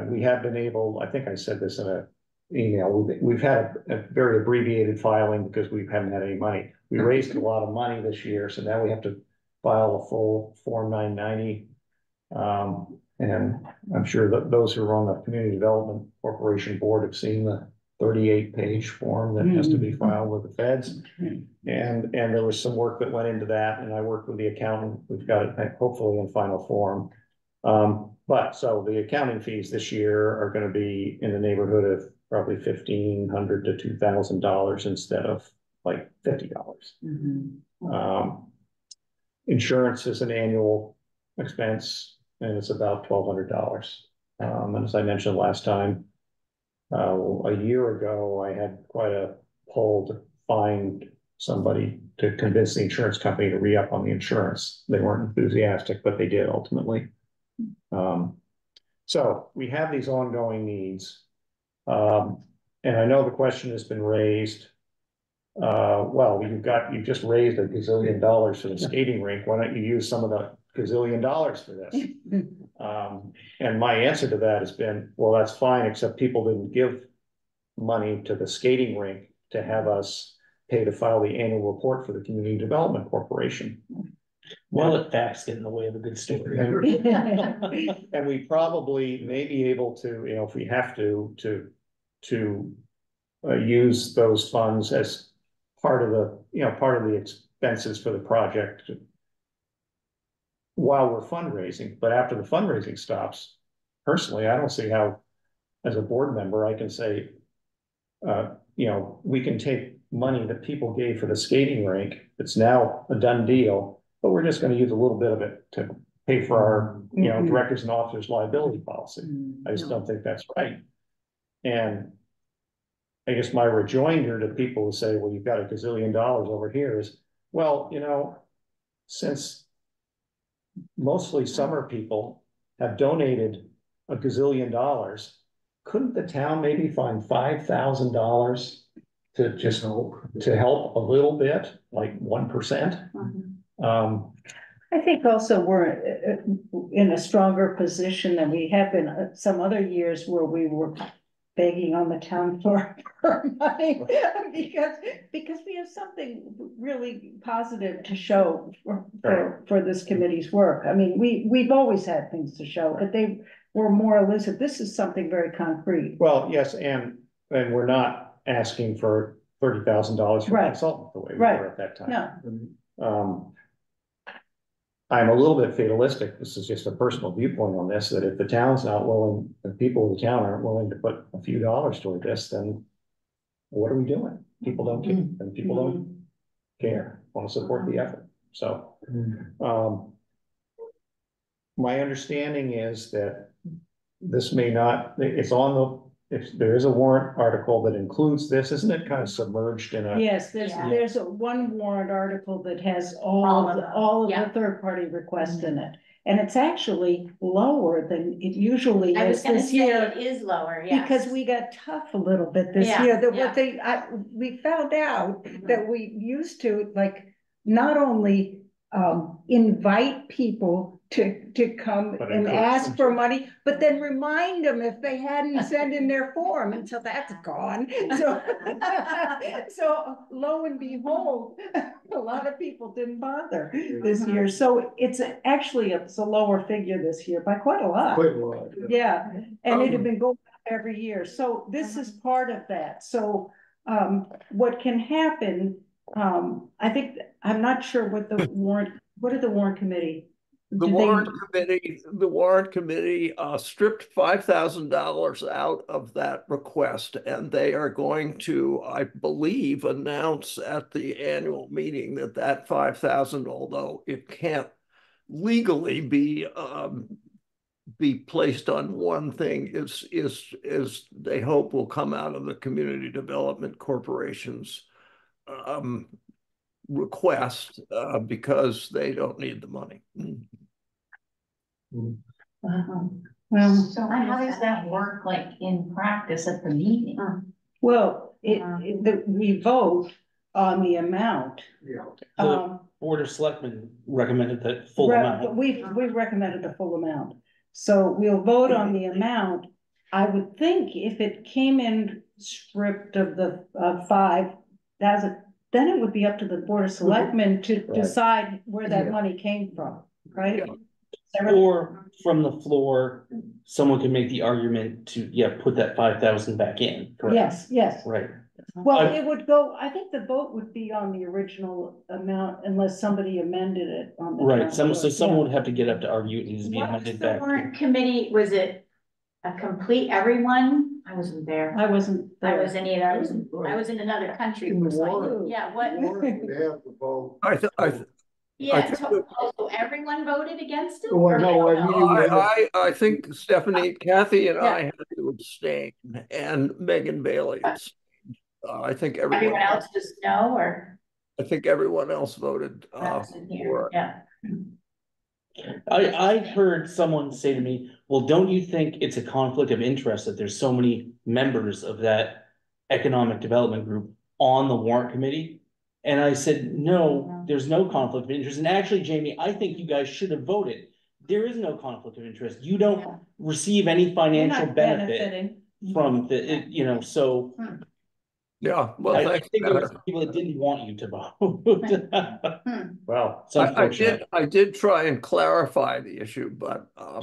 Speaker 1: we have been able. I think I said this in an email. We've had a very abbreviated filing because we haven't had any money. We raised a lot of money this year, so now we have to file a full Form 990. And I'm sure that those who are on the Community Development Corporation board have seen the 38-page form that has to be filed with the feds. And there was some work that went into that, and I worked with the accountant. We've got it hopefully in final form. But so the accounting fees this year are going to be in the neighborhood of probably $1,500 to $2,000 instead of like $50. Insurance is an annual expense, and it's about $1,200. And as I mentioned last time, a year ago, I had quite a pull to find somebody to convince the insurance company to re-up on the insurance. They weren't enthusiastic, but they did ultimately. So we have these ongoing needs. And I know the question has been raised. Well, you've just raised $1 gazillion for the skating rink. Why don't you use some of the $1 gazillion for this? And my answer to that has been, well, that's fine, except people didn't give money to the skating rink to have us pay to file the annual report for the Community Development Corporation.
Speaker 3: Well, let facts get in the way of a good story.
Speaker 1: And we probably may be able to, if we have to use those funds as part of the expenses for the project while we're fundraising. But after the fundraising stops, personally, I don't see how, as a board member, I can say, we can take money that people gave for the skating rink. It's now a done deal, but we're just going to use a little bit of it to pay for our, directors and officers liability policy. I just don't think that's right. And I guess my rejoinder to people who say, well, you've got $1 gazillion over here is, well, since mostly summer people have donated $1 gazillion, couldn't the town maybe find $5,000 to just to help a little bit, like 1%?
Speaker 5: I think also we're in a stronger position than we have been some other years where we were begging on the town for money because we have something really positive to show for this committee's work. I mean, we've always had things to show, but they were more elusive. This is something very concrete.
Speaker 1: Well, yes, and we're not asking for $30,000 for a consultant the way we were at that time. No. I'm a little bit fatalistic. This is just a personal viewpoint on this, that if the town's not willing, the people of the town aren't willing to put a few dollars toward this, then what are we doing? People don't care, and people don't care, want to support the effort. So, my understanding is that this may not, it's on the, if there is a warrant article that includes this, isn't it kind of submerged in a?
Speaker 5: Yes, there's one warrant article that has all of the third-party requests in it. And it's actually lower than it usually is.
Speaker 10: I was gonna
Speaker 5: this
Speaker 10: say
Speaker 5: year.
Speaker 10: it is lower, yes.
Speaker 5: Because we got tough a little bit this year, that we found out that we used to not only invite people to come and ask for money, but then remind them if they hadn't sent in their form, and so that's gone. So, so lo and behold, a lot of people didn't bother this year. So it's actually it's a lower figure this year by quite a lot.
Speaker 6: Quite a lot.
Speaker 5: Yeah, and it had been going up every year. So this is part of that. So what can happen, I think, I'm not sure what the warrant, what did the warrant committee
Speaker 2: The warrant committee stripped $5,000 out of that request, and they are going to, I believe, announce at the annual meeting that that 5,000, although it can't legally be placed on one thing, is they hope will come out of the Community Development Corporation's request because they don't need the money.
Speaker 5: Well,
Speaker 10: So how does that work like in practice at the meeting?
Speaker 5: well, we vote on the amount.
Speaker 6: Yeah.
Speaker 3: The Board of Selectmen recommended the full
Speaker 5: Right,
Speaker 3: amount.
Speaker 5: but we've recommended the full amount. So we'll vote on the amount. I would think if it came in stripped of the 5,000, then it would be up to the Board of Selectmen to
Speaker 1: Right.
Speaker 5: decide where that
Speaker 6: Yeah.
Speaker 5: money came from, right?
Speaker 2: Yeah.
Speaker 3: Or from the floor, someone could make the argument to, put that 5,000 back in. Correct?
Speaker 5: Yes.
Speaker 3: Right.
Speaker 5: Well,
Speaker 3: I-
Speaker 5: it would go, I think the vote would be on the original amount unless somebody amended it on the.
Speaker 3: Right,
Speaker 5: town
Speaker 3: so
Speaker 5: floor.
Speaker 3: someone
Speaker 5: Yeah.
Speaker 3: would have to get up to argue it needs to be
Speaker 10: What was
Speaker 3: amended
Speaker 10: the
Speaker 3: back.
Speaker 10: warrant committee, was it a complete everyone? I wasn't there.
Speaker 5: I wasn't
Speaker 10: I
Speaker 5: there.
Speaker 10: wasn't either, I was in another country.
Speaker 6: In the
Speaker 10: for like-
Speaker 6: warrant.
Speaker 10: Yeah, what,
Speaker 6: Warrant would have the vote.
Speaker 10: yeah,
Speaker 2: think
Speaker 10: so everyone voted against it?
Speaker 6: Oh, I
Speaker 10: Or-
Speaker 6: know, I mean,
Speaker 2: I think Stephanie, Kathy and I
Speaker 10: Yeah.
Speaker 2: had to abstain, and Megan Bailey abstained. I think everyone
Speaker 10: Everyone else just no, or?
Speaker 2: I think everyone else voted
Speaker 10: That's in here,
Speaker 2: for it.
Speaker 10: yeah.
Speaker 3: I heard someone say to me, well, don't you think it's a conflict of interest that there's so many members of that economic development group on the warrant committee? And I said, no, there's no conflict of interest. And actually, Jamie, I think you guys should have voted. There is no conflict of interest. You don't receive any
Speaker 5: You're
Speaker 3: financial
Speaker 5: not
Speaker 3: benefit
Speaker 5: benefiting.
Speaker 3: from so
Speaker 2: Yeah, well,
Speaker 3: I
Speaker 2: thanks.
Speaker 3: think there was
Speaker 2: Heather.
Speaker 3: people that didn't want you to vote.
Speaker 1: Well,
Speaker 3: It's unfortunate.
Speaker 2: I did try and clarify the issue, but
Speaker 3: I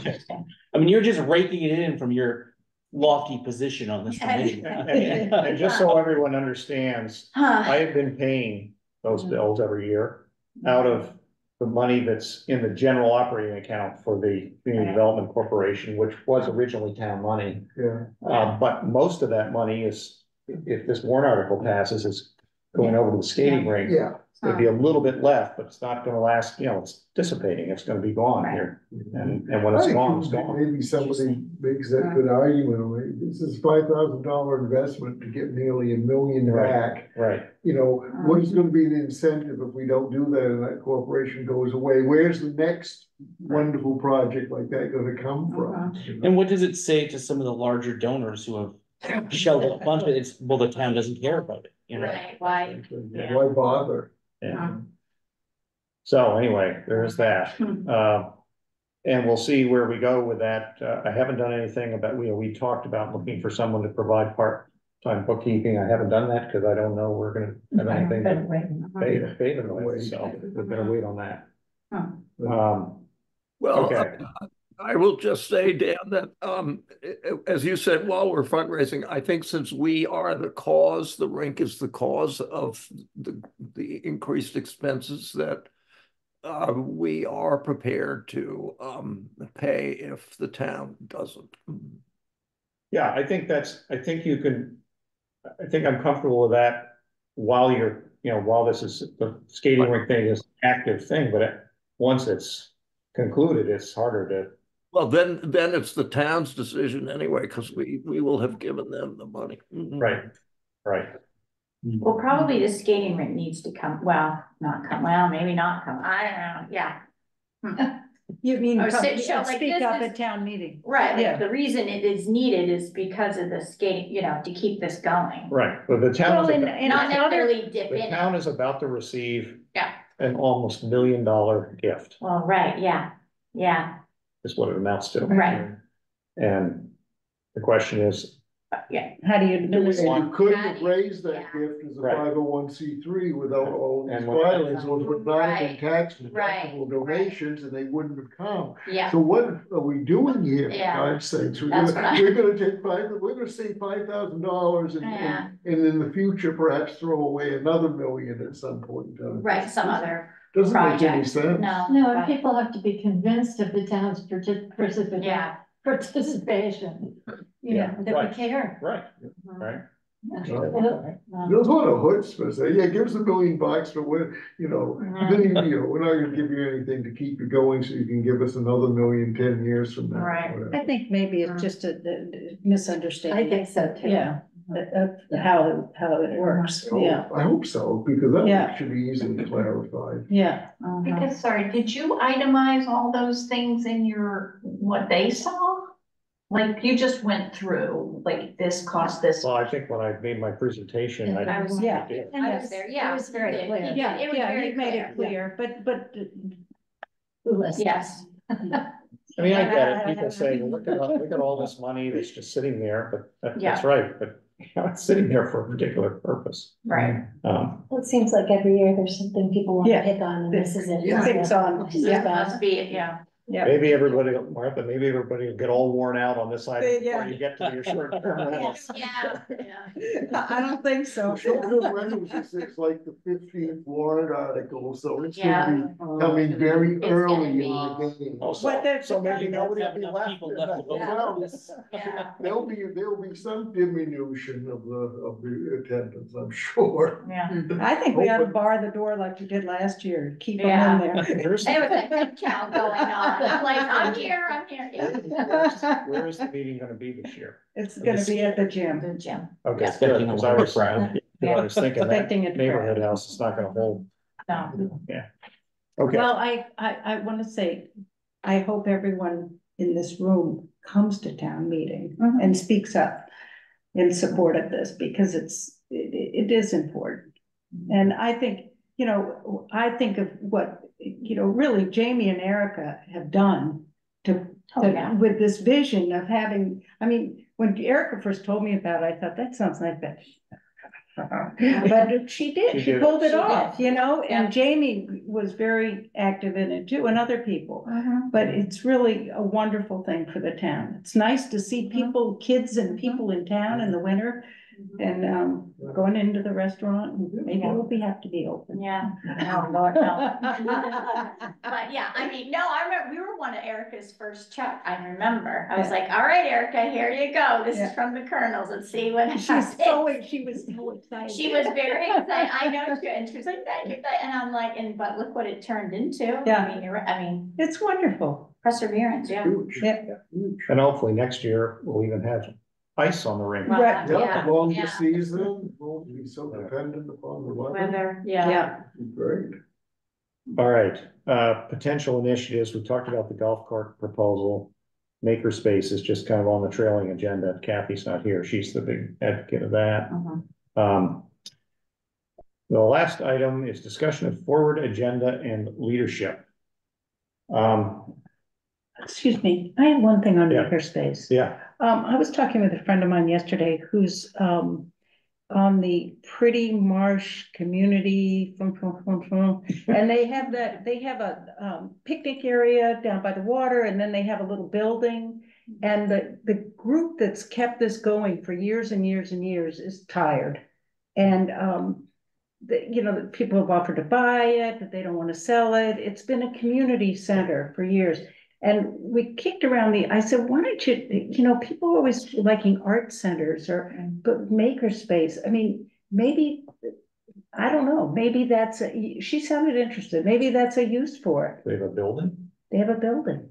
Speaker 3: mean, you're just raking it in from your lofty position on this committee.
Speaker 1: and just so everyone understands, I have been paying those bills every year out of the money that's in the general operating account for the Community Development Corporation, which was originally town money.
Speaker 6: yeah.
Speaker 1: But most of that money is, if this warrant article passes, is going over to the skating rink.
Speaker 6: Yeah.
Speaker 1: There'd be a little bit left, but it's not gonna last, it's dissipating, it's gonna be gone here. And when it's
Speaker 6: I
Speaker 1: gone, it's
Speaker 6: think
Speaker 1: gone.
Speaker 6: maybe somebody makes that good argument, like, this is $5,000 investment to get nearly $1 million back.
Speaker 1: Right,
Speaker 6: What is gonna be the incentive if we don't do that and that corporation goes away? Where's the next wonderful project like that gonna come from?
Speaker 3: And what does it say to some of the larger donors who have shelled out funds, but the town doesn't care about it,
Speaker 10: Right, why?
Speaker 6: Why bother?
Speaker 1: yeah. So anyway, there's that. And we'll see where we go with that. I haven't done anything about, we talked about looking for someone to provide part-time bookkeeping. I haven't done that because I don't know we're gonna have anything to pay them with, so we're gonna wait on that.
Speaker 2: well,
Speaker 1: Okay.
Speaker 2: I will just say, Dan, that as you said, while we're fundraising, I think since we are the cause, the rink is the cause of the increased expenses that we are prepared to pay if the town doesn't.
Speaker 1: Yeah, I think I'm comfortable with that while while this is, the skating rink thing is an active thing, but once it's concluded, it's harder to.
Speaker 2: Well, then it's the town's decision anyway, because we will have given them the money.
Speaker 1: Right.
Speaker 10: Well, probably the skating rink needs to come, maybe not come, I don't know, yeah.
Speaker 5: You mean,
Speaker 10: Or show like
Speaker 5: speak
Speaker 10: this
Speaker 5: up
Speaker 10: is-
Speaker 5: at town meeting.
Speaker 10: Right,
Speaker 5: Yeah.
Speaker 10: like the reason it is needed is because of the skating, to keep this going.
Speaker 1: Right, but the town
Speaker 5: Well,
Speaker 1: is,
Speaker 5: and
Speaker 10: Not
Speaker 5: other,
Speaker 10: necessarily dip
Speaker 1: the
Speaker 10: in.
Speaker 1: town is about to receive
Speaker 10: Yeah.
Speaker 1: an almost $1 million gift,
Speaker 10: Well, right, yeah,
Speaker 1: is what it amounts to.
Speaker 10: right,
Speaker 1: And the question is,
Speaker 10: yeah.
Speaker 5: how do you
Speaker 6: And
Speaker 5: administer?
Speaker 6: you couldn't have raised that
Speaker 10: Yeah.
Speaker 6: gift as a
Speaker 1: Right.
Speaker 6: 501c3 without all these
Speaker 1: And what-
Speaker 6: filings, those would not have been
Speaker 10: Right.
Speaker 6: tax
Speaker 10: Right.
Speaker 6: deductible donations, and they wouldn't have come.
Speaker 10: Yeah,
Speaker 6: So what are we doing here, for
Speaker 10: Yeah.
Speaker 6: God's sakes? We're
Speaker 10: That's
Speaker 6: gonna,
Speaker 10: what I-
Speaker 6: we're gonna take we're gonna save $5,000
Speaker 10: Yeah.
Speaker 6: and in the future perhaps throw away another $1 million at some point in time.
Speaker 10: right, some other
Speaker 6: Doesn't make any
Speaker 10: project.
Speaker 6: sense.
Speaker 10: No.
Speaker 7: No, and people have to be convinced of the town's
Speaker 10: Yeah.
Speaker 7: participation, you know, that
Speaker 1: right.
Speaker 7: we care.
Speaker 1: Right, right.
Speaker 6: There's one of chutzpah say, yeah, give us $1 million, but we're, you know, then, you know, we're not gonna give you anything to keep you going, so you can give us another 1 million 10 years from now.
Speaker 10: Right.
Speaker 6: whatever.
Speaker 5: I think maybe it's just a misunderstanding.
Speaker 7: I think so too.
Speaker 5: Yeah, of how it works, yeah,
Speaker 6: I hope so, because
Speaker 5: Yeah.
Speaker 6: that should be easily clarified.
Speaker 5: yeah.
Speaker 11: Because, sorry, did you itemize all those things in your, what they saw? Like, you just went through, like, this cost this.
Speaker 1: Well, I think when I made my presentation,
Speaker 10: I was,
Speaker 5: Yeah.
Speaker 1: did.
Speaker 10: I was there, yeah.
Speaker 7: It was very
Speaker 10: it-
Speaker 7: clear.
Speaker 10: it-
Speaker 5: Yeah,
Speaker 10: It was
Speaker 5: yeah,
Speaker 10: very
Speaker 5: you made
Speaker 10: clear.
Speaker 5: it clear, but
Speaker 7: Who listens?
Speaker 10: Yes.
Speaker 1: I mean, I get it. People say, well, look at all this money that's just sitting there, but that's right, but it's sitting there for a particular purpose.
Speaker 10: Right.
Speaker 1: Um,
Speaker 7: Well, it seems like every year there's something people want to
Speaker 5: Yeah.
Speaker 7: pick on, and this is it.
Speaker 5: Yeah. Things on,
Speaker 7: This is
Speaker 5: yeah.
Speaker 7: bad.
Speaker 10: Must be, yeah.
Speaker 5: yeah.
Speaker 1: maybe everybody, Martha, maybe everybody will get all worn out on this item before
Speaker 5: Yeah.
Speaker 1: you get to your short term rentals.
Speaker 10: Yeah, yeah.
Speaker 5: I don't think so.
Speaker 6: Short-term rentals is like the 15th warrant article, so it's
Speaker 10: Yeah.
Speaker 6: gonna be coming very
Speaker 10: It's gonna
Speaker 6: early in
Speaker 10: be.
Speaker 6: the game.
Speaker 1: Oh,
Speaker 5: But there's-
Speaker 1: so maybe nobody will
Speaker 3: Have
Speaker 1: be
Speaker 3: enough
Speaker 1: left.
Speaker 3: people left to vote.
Speaker 6: Well,
Speaker 10: Yeah.
Speaker 6: There'll be some diminution of the attendance, I'm sure.
Speaker 10: Yeah.
Speaker 5: I think we ought to bar the door like we did last year, keep them
Speaker 10: Yeah.
Speaker 5: in there.
Speaker 1: Where's,
Speaker 10: There was a head count going on. I'm like, I'm here, yeah.
Speaker 1: where is the meeting gonna be this year?
Speaker 5: It's gonna be at the gym.
Speaker 10: The gym.
Speaker 1: Okay, good,
Speaker 3: Expecting a
Speaker 1: 'cause I
Speaker 3: large
Speaker 1: was,
Speaker 3: crowd.
Speaker 1: I was thinking that
Speaker 5: Expecting it to
Speaker 1: neighborhood
Speaker 5: crowd.
Speaker 1: house is not gonna hold.
Speaker 10: No.
Speaker 1: Okay,
Speaker 5: Well, I wanna say, I hope everyone in this room comes to town meeting
Speaker 10: Mhm.
Speaker 5: and speaks up in support of this, because it is important. And I think, you know, I think of what, you know, really Jamie and Erica have done to,
Speaker 10: Oh, yeah.
Speaker 5: with this vision of having, I mean, when Erica first told me about it, I thought, that sounds like that. But she did,
Speaker 1: She
Speaker 5: she
Speaker 1: did.
Speaker 5: pulled it
Speaker 10: She
Speaker 5: off,
Speaker 10: did.
Speaker 5: you know,
Speaker 10: Yeah.
Speaker 5: and Jamie was very active in it too, and other people.
Speaker 10: Mhm.
Speaker 5: But it's really a wonderful thing for the town. It's nice to see people, kids and people in town in the winter. And going into the restaurant, and maybe
Speaker 10: Yeah.
Speaker 5: we'll have to be open.
Speaker 10: Yeah. Oh, Lord, no. But yeah, I mean, no, I remember, we were one of Erica's first check, I remember. I was like, all right, Erica, here you go. This is
Speaker 5: Yeah.
Speaker 10: from the Colonels. Let's see what
Speaker 5: She
Speaker 10: happens.
Speaker 5: was so excited.
Speaker 10: She was very excited. I know she, and she was like, thank you. And I'm like, but look what it turned into.
Speaker 5: Yeah.
Speaker 10: I mean, you're right. I mean,
Speaker 5: It's wonderful.
Speaker 10: perseverance, yeah.
Speaker 6: Huge.
Speaker 5: Yeah.
Speaker 6: Huge.
Speaker 1: and hopefully next year we'll even have ice on the rink.
Speaker 10: Well,
Speaker 5: Right.
Speaker 6: Yeah,
Speaker 10: yeah,
Speaker 6: longer
Speaker 10: yeah.
Speaker 6: season, won't be so dependent upon the weather.
Speaker 10: Weather, yeah.
Speaker 5: Yeah,
Speaker 6: Great.
Speaker 1: All right, potential initiatives, we talked about the golf cart proposal. Makerspace is just kind of on the trailing agenda. Kathy's not here, she's the big advocate of that.
Speaker 10: Mhm.
Speaker 1: The last item is discussion of forward agenda and leadership.
Speaker 5: excuse me, I have one thing on
Speaker 1: Yeah.
Speaker 5: makerspace.
Speaker 1: Yeah,
Speaker 5: I was talking with a friend of mine yesterday who's on the Pretty Marsh Community. And they have a picnic area down by the water, and then they have a little building. And the group that's kept this going for years and years and years is tired. And you know, people have offered to buy it, but they don't want to sell it. It's been a community center for years. And we kicked around I said, why don't you know, people are always liking art centers but makerspace. I mean, maybe, I don't know, maybe she sounded interested. Maybe that's a use for it.
Speaker 1: they have a building,
Speaker 5: They have a building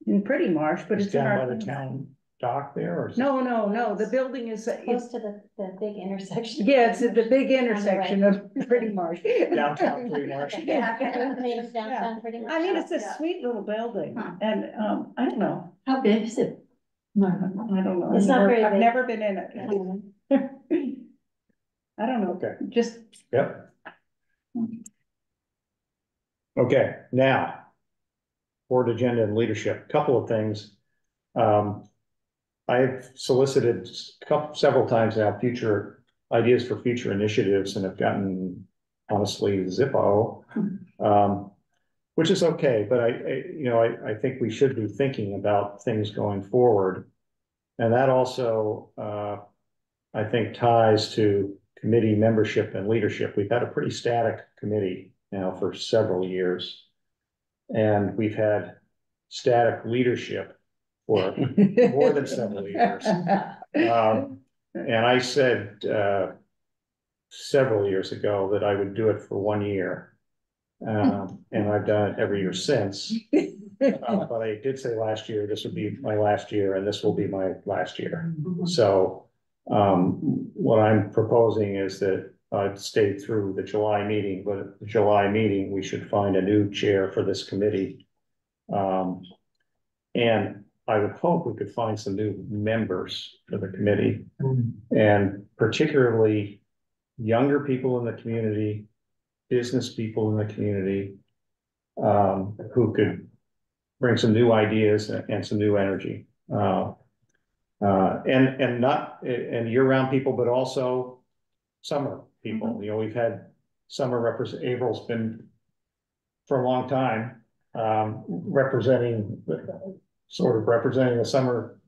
Speaker 5: in Pretty Marsh, but
Speaker 1: it's
Speaker 5: it's in
Speaker 1: down
Speaker 5: our.
Speaker 1: by the town dock there, or? is it-
Speaker 5: No, the building is,
Speaker 7: Close to the big intersection.
Speaker 5: yeah, it's at the big intersection of Pretty Marsh.
Speaker 1: Downtown Pretty Marsh.
Speaker 7: Yeah. Downtown pretty much.
Speaker 5: I mean, it's a
Speaker 10: Yeah.
Speaker 5: sweet little building,
Speaker 10: Huh.
Speaker 5: and, I don't know,
Speaker 7: How big is it?
Speaker 5: I don't know.
Speaker 7: It's not very
Speaker 5: I've
Speaker 7: big.
Speaker 5: never been in it. I don't know,
Speaker 1: Okay.
Speaker 5: just,
Speaker 1: Yep. Okay, now. Board agenda and leadership, couple of things. I've solicited several times now, future ideas for future initiatives, and have gotten honestly Zippo. Which is okay, but I think we should be thinking about things going forward. And that also, I think ties to committee membership and leadership. We've had a pretty static committee now for several years. And we've had static leadership for more than several years. And I said several years ago that I would do it for 1 year. And I've done it every year since. But I did say last year, this would be my last year, and this will be my last year. So what I'm proposing is that I've stayed through the July meeting, but at the July meeting, we should find a new chair for this committee. And I would hope we could find some new members for the committee, and particularly younger people in the community, business people in the community, who could bring some new ideas and some new energy. And not year-round people, but also summer people. You know, we've had summer April's been for a long time representing the summer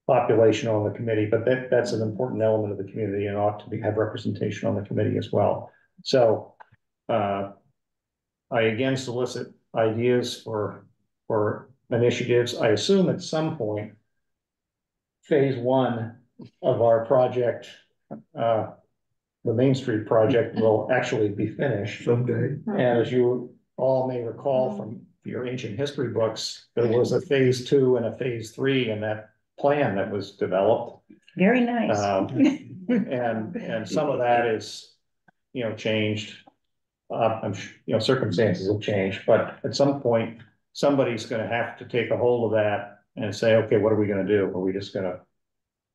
Speaker 1: population on the committee, but that's an important element of the community and ought to have representation on the committee as well. So I again solicit ideas for initiatives. I assume at some point phase 1 of our project, the Main Street project, will actually be finished
Speaker 6: someday.
Speaker 1: And as you all may recall from your ancient history books, there was a phase 2 and a phase 3 in that plan that was developed.
Speaker 5: Very nice.
Speaker 1: And some of that is, you know, changed. Circumstances have changed, but at some point, somebody's going to have to take a hold of that and say, okay, what are we going to do? Are we just going to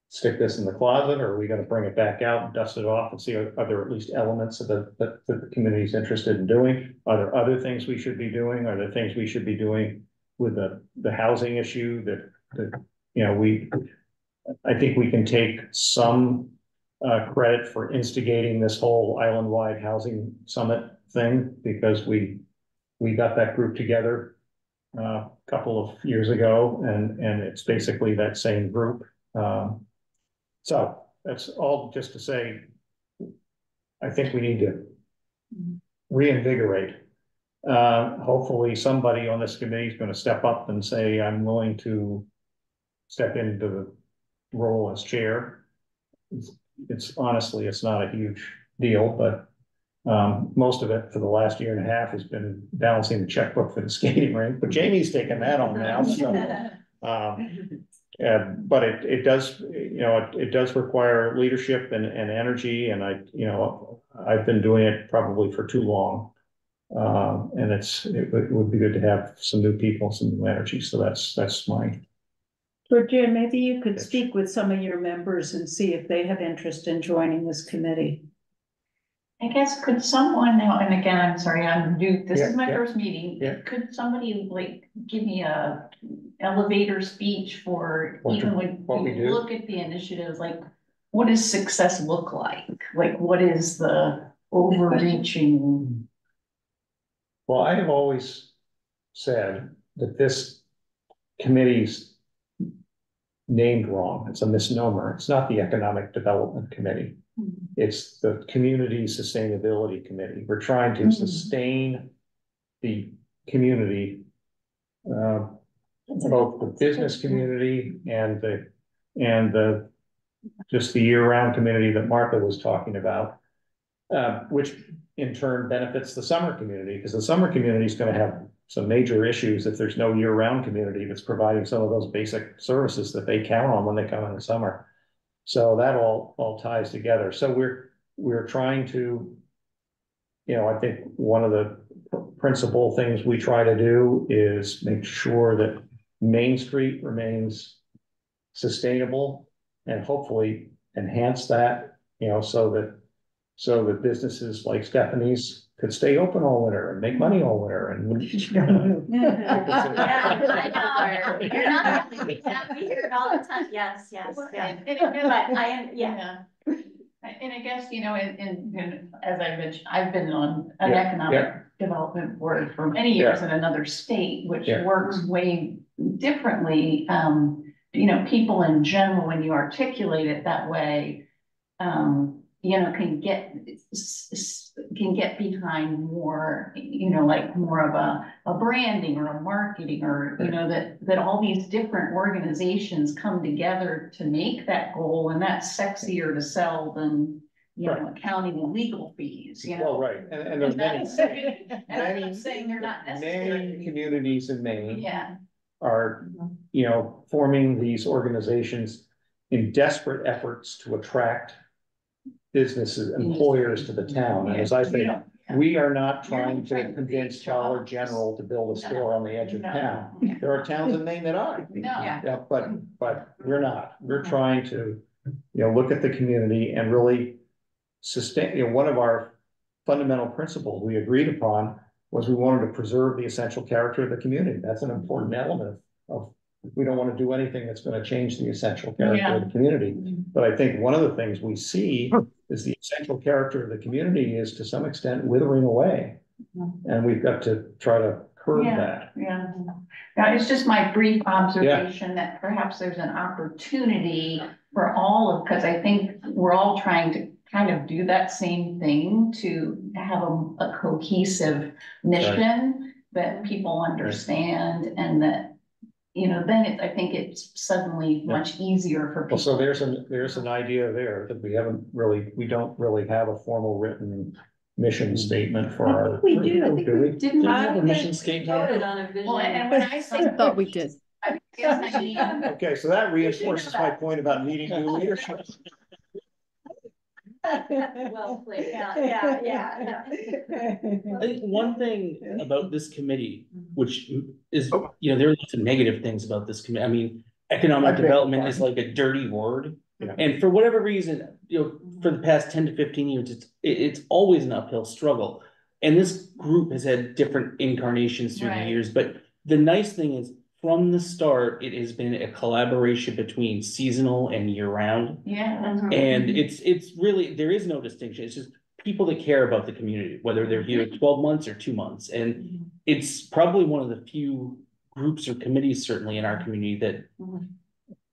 Speaker 1: stick this in the closet, or are we going to bring it back out and dust it off and see, are there at least elements of that the community is interested in doing? Are there other things we should be doing? Are there things we should be doing with the housing issue that you know, I think we can take some credit for instigating this whole island-wide housing summit thing, because we got that group together a couple of years ago, and it's basically that same group. So that's all just to say, I think we need to reinvigorate. Hopefully somebody on this committee is going to step up and say, I'm willing to step into the role as chair. It's honestly, it's not a huge deal, but most of it for the last year and a half has been balancing the checkbook for the skating rink, but Jamie's taken that on now. So, but it does, you know, it does require leadership and energy, and I've been doing it probably for too long, and it would be good to have some new people, some new energy. So that's mine.
Speaker 5: Georgia, maybe you could speak with some of your members and see if they have interest in joining this committee.
Speaker 11: I guess, could someone now, and again, I'm sorry, I'm new, this is my first meeting.
Speaker 1: Yeah.
Speaker 11: Could somebody like give me a elevator speech for even when you look at the initiatives, like what does success look like? Like what is the overreaching?
Speaker 1: Well, I have always said that this committee's named wrong. It's a misnomer. It's not the Economic Development Committee. It's the Community Sustainability Committee. We're trying to sustain the community, both the business community and the just the year-round community that Martha was talking about, which in turn benefits the summer community, because the summer community is going to have some major issues if there's no year-round community that's providing some of those basic services that they count on when they come in the summer. So that all ties together. So we're trying to, you know, I think one of the principal things we try to do is make sure that Main Street remains sustainable and hopefully enhance that, you know, so that businesses like Stephanie's could stay open all winter and make money all winter. And
Speaker 10: Yeah, I know. You're not the only one. We hear it all the time. Yes, yeah. But I am, yeah.
Speaker 11: And I guess, you know, and as I mentioned, I've been on an economic development board for many years in another state, which works way differently. You know, people in general, when you articulate it that way, you know, can get can get behind more, you know, like more of a branding or a marketing or, you know, that all these different organizations come together to make that goal, and that's sexier to sell than, you know, accounting and legal fees, you know.
Speaker 1: Well, right, and there's many,
Speaker 11: And I'm not saying they're not
Speaker 1: many
Speaker 11: necessary.
Speaker 1: communities in Maine
Speaker 11: Yeah,
Speaker 1: are, you know, forming these organizations in desperate efforts to attract businesses, employers to the town. And as I say, we are not trying to convince Dollar General to build a store on the edge of town. There are towns in Maine that are.
Speaker 11: no,
Speaker 1: Yeah, but we're not. We're trying to, you know, look at the community and really sustain, you know, one of our fundamental principles we agreed upon was we wanted to preserve the essential character of the community. That's an important element of, we don't want to do anything that's going to change the essential character of the community. But I think one of the things we see is the essential character of the community is to some extent withering away. And we've got to try to curb that.
Speaker 11: yeah. Now, it's just my brief observation that perhaps there's an opportunity for all of, because I think we're all trying to kind of do that same thing, to have a cohesive mission that people understand, and that, you know, then I think it's suddenly much easier for people.
Speaker 1: Well, so there's an idea there that we don't really have a formal written mission statement for our.
Speaker 5: We do.
Speaker 4: I think we didn't have a mission
Speaker 8: statement. Voted on a vision.
Speaker 11: Well, and when I say.
Speaker 9: I thought we did.
Speaker 11: I guess I mean,
Speaker 1: Okay, so that reinforces my point about needing new leadership.
Speaker 10: Well played, yeah.
Speaker 3: I think one thing about this committee, which is, you know, there are lots of negative things about this committee. I mean, economic development is like a dirty word.
Speaker 1: Yeah.
Speaker 3: And for whatever reason, you know, for the past 10 to 15 years, it's always an uphill struggle. And this group has had different incarnations through the years, but the nice thing is, from the start, it has been a collaboration between seasonal and year-round.
Speaker 11: yeah, that's
Speaker 3: And it's really, there is no distinction. It's just people that care about the community, whether they're here 12 months or 2 months. And it's probably one of the few groups or committees, certainly in our community, that,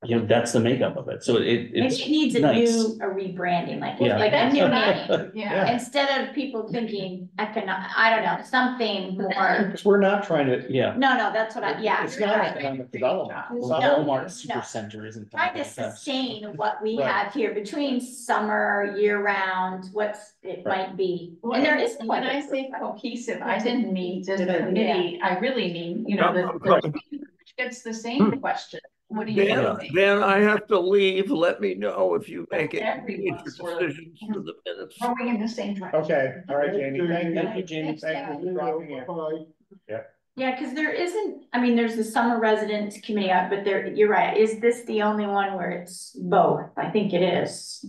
Speaker 3: you know, that's the makeup of it. So
Speaker 10: Maybe
Speaker 3: it's
Speaker 10: it needs a rebranding, like a new name.
Speaker 11: yeah.
Speaker 10: Instead of people thinking I don't know, something more,
Speaker 1: Because we're not trying to,
Speaker 10: no, that's what
Speaker 1: it's
Speaker 10: you're
Speaker 1: not
Speaker 10: right.
Speaker 1: economic development. It's
Speaker 3: Well,
Speaker 1: not-
Speaker 3: Walmart Supercenter isn't.
Speaker 10: Trying to sustain what we
Speaker 1: Right.
Speaker 10: have here between summer, year round, it might be.
Speaker 11: Well,
Speaker 10: And there is.
Speaker 11: when I say cohesive, I didn't mean just the committee, I really mean, you know, it's the same question. What do you think?
Speaker 2: Then I have to leave. Let me know if you make it
Speaker 11: Everyone
Speaker 2: major
Speaker 11: sort of-
Speaker 2: decisions for the minutes.
Speaker 11: Rowing in the same direction.
Speaker 1: Okay, all right, Jamie, thank
Speaker 3: Thank you,
Speaker 1: you.
Speaker 3: Jamie.
Speaker 1: Thank you for dropping in.
Speaker 10: Yeah, because there isn't, I mean, there's the summer residence committee, but you're right, is this the only one where it's both? I think it is.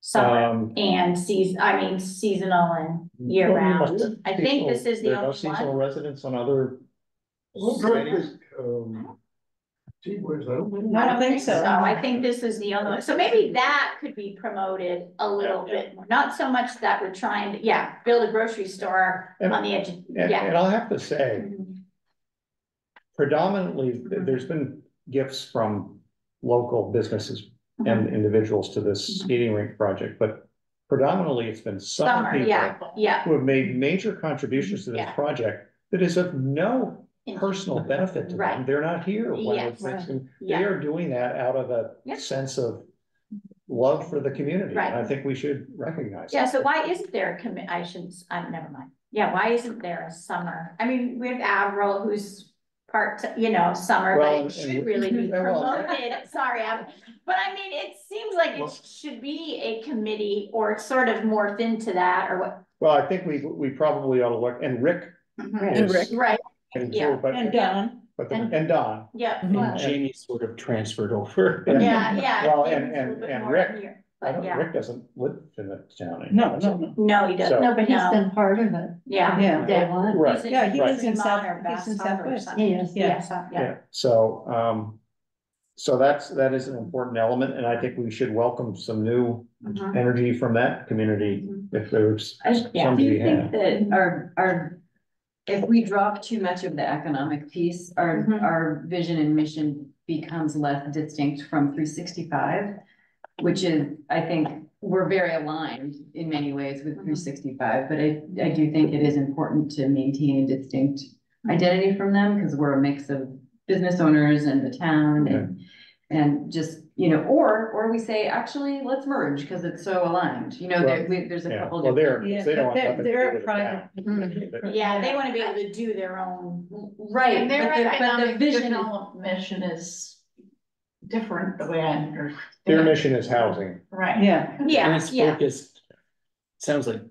Speaker 10: Summer and seasonal and year round. I think this is the
Speaker 1: There are no
Speaker 10: only
Speaker 1: seasonal
Speaker 10: one.
Speaker 1: residents on other. cities?
Speaker 6: Gee whiz, I don't.
Speaker 5: I don't think so.
Speaker 10: I think this is the only one. So maybe that could be promoted a little bit more. Not so much that we're trying to, build a grocery store on the edge of,
Speaker 1: And I'll have to say, predominantly, there's been gifts from local businesses and individuals to this skating rink project, but predominantly it's been some
Speaker 10: Summer,
Speaker 1: people
Speaker 10: yeah.
Speaker 1: who have made major contributions to this project that is of no personal benefit to them.
Speaker 10: Right.
Speaker 1: They're not here. when
Speaker 10: Yes.
Speaker 1: it's- They are doing that out of a sense of love for the community.
Speaker 10: Right.
Speaker 1: And I think we should recognize.
Speaker 10: Yeah,
Speaker 1: that.
Speaker 10: so why isn't there never mind. Yeah, why isn't there a summer? I mean, we have Avril who's summer,
Speaker 1: Well,
Speaker 10: but it should really be
Speaker 1: well-
Speaker 10: promoted. Sorry, but I mean, it seems like it should be a committee or sort of morph into that or what.
Speaker 1: Well, I think we probably ought to look, and Rick.
Speaker 9: And Rick.
Speaker 10: Right,
Speaker 1: And
Speaker 10: Yeah.
Speaker 1: but-
Speaker 5: And Don.
Speaker 1: But and Don.
Speaker 10: yeah.
Speaker 3: And Jamie sort of transferred over.
Speaker 10: Yeah.
Speaker 1: Well,
Speaker 10: it
Speaker 1: and-
Speaker 10: seems a little bit
Speaker 1: and
Speaker 10: more
Speaker 1: Rick-
Speaker 10: here,
Speaker 1: I
Speaker 10: But
Speaker 1: don't,
Speaker 10: yeah,
Speaker 1: Rick doesn't live in the town anymore.
Speaker 5: No.
Speaker 10: no, he doesn't,
Speaker 1: So-
Speaker 10: no, but
Speaker 7: He's
Speaker 10: no,
Speaker 7: been part of it.
Speaker 10: yeah.
Speaker 5: Yeah.
Speaker 7: Day one.
Speaker 1: Right,
Speaker 10: He's in-
Speaker 5: Yeah, he
Speaker 1: Right.
Speaker 5: lives in
Speaker 10: Vermont
Speaker 5: South,
Speaker 10: or
Speaker 5: he's
Speaker 10: Bass
Speaker 5: in
Speaker 10: Harbor or
Speaker 5: Southwest.
Speaker 10: something.
Speaker 7: Yes.
Speaker 10: Yeah.
Speaker 1: yeah, so that is an important element, and I think we should welcome some new
Speaker 10: Mhm.
Speaker 1: energy from that community if there's
Speaker 10: Yeah.
Speaker 1: some
Speaker 4: Do
Speaker 1: to be
Speaker 4: you think
Speaker 1: had.
Speaker 4: that if we drop too much of the economic piece,
Speaker 10: Mhm.
Speaker 4: our vision and mission becomes less distinct from 365? Which is, I think, we're very aligned in many ways with 365, but I do think it is important to maintain a distinct identity from them, because we're a mix of business owners and the town and just, you know, or we say, actually, let's merge because it's so aligned, you know, there's a couple
Speaker 1: Well,
Speaker 4: different.
Speaker 1: they don't want nothing to do
Speaker 5: they're
Speaker 1: with it
Speaker 5: private.
Speaker 1: now.
Speaker 10: Yeah, they wanna be able to do their own.
Speaker 4: Right,
Speaker 11: And their
Speaker 4: but the
Speaker 11: economic
Speaker 4: vision is,
Speaker 11: development mission is different the way I understand.
Speaker 1: Their mission is housing.
Speaker 11: Right.
Speaker 5: Yeah,
Speaker 3: And
Speaker 10: Yeah,
Speaker 3: it's
Speaker 10: yeah,
Speaker 3: focused, sounds like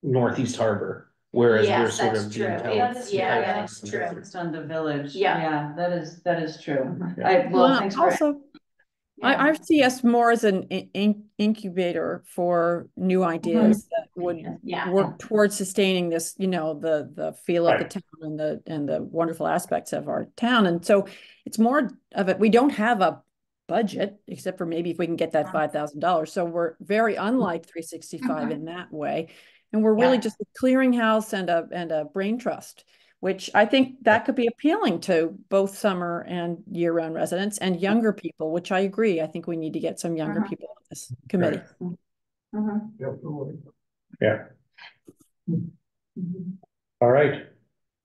Speaker 3: Northeast Harbor, whereas we're
Speaker 10: Yes,
Speaker 3: sort
Speaker 10: that's
Speaker 3: of.
Speaker 10: true.
Speaker 3: being
Speaker 10: It's- yeah,
Speaker 3: televised.
Speaker 10: that's true.
Speaker 4: focused on the village.
Speaker 10: Yeah.
Speaker 4: That is true.
Speaker 1: Yeah.
Speaker 4: Well, thanks for.
Speaker 9: Also, I see us more as an incubator for new ideas that would
Speaker 10: Yeah.
Speaker 9: work towards sustaining this, you know, the feel of the
Speaker 1: Right.
Speaker 9: town and the wonderful aspects of our town. And so it's more of it. We don't have a budget, except for maybe if we can get that $5,000. So we're very unlike 365 in that way. And we're really just a clearinghouse and a brain trust, which I think that could be appealing to both summer and year-round residents and younger people, which I agree. I think we need to get some younger people on this committee.
Speaker 6: Definitely.
Speaker 1: Yeah. All right.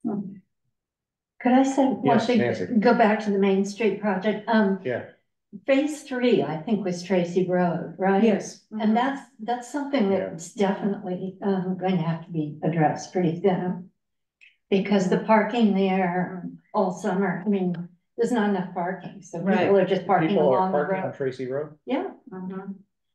Speaker 7: Could I say one
Speaker 1: Yes,
Speaker 7: thing,
Speaker 1: Nancy.
Speaker 7: go back to the Main Street project,
Speaker 1: Yeah.
Speaker 7: phase 3, I think, was Tracy Road, right?
Speaker 5: yes.
Speaker 7: And that's something that's definitely going to have to be addressed pretty soon. Because the parking there all summer, I mean, there's not enough parking, so
Speaker 5: Right.
Speaker 7: people are just parking
Speaker 1: People are
Speaker 7: along the
Speaker 1: parking on
Speaker 7: road.
Speaker 1: Tracy Road?
Speaker 7: Yeah,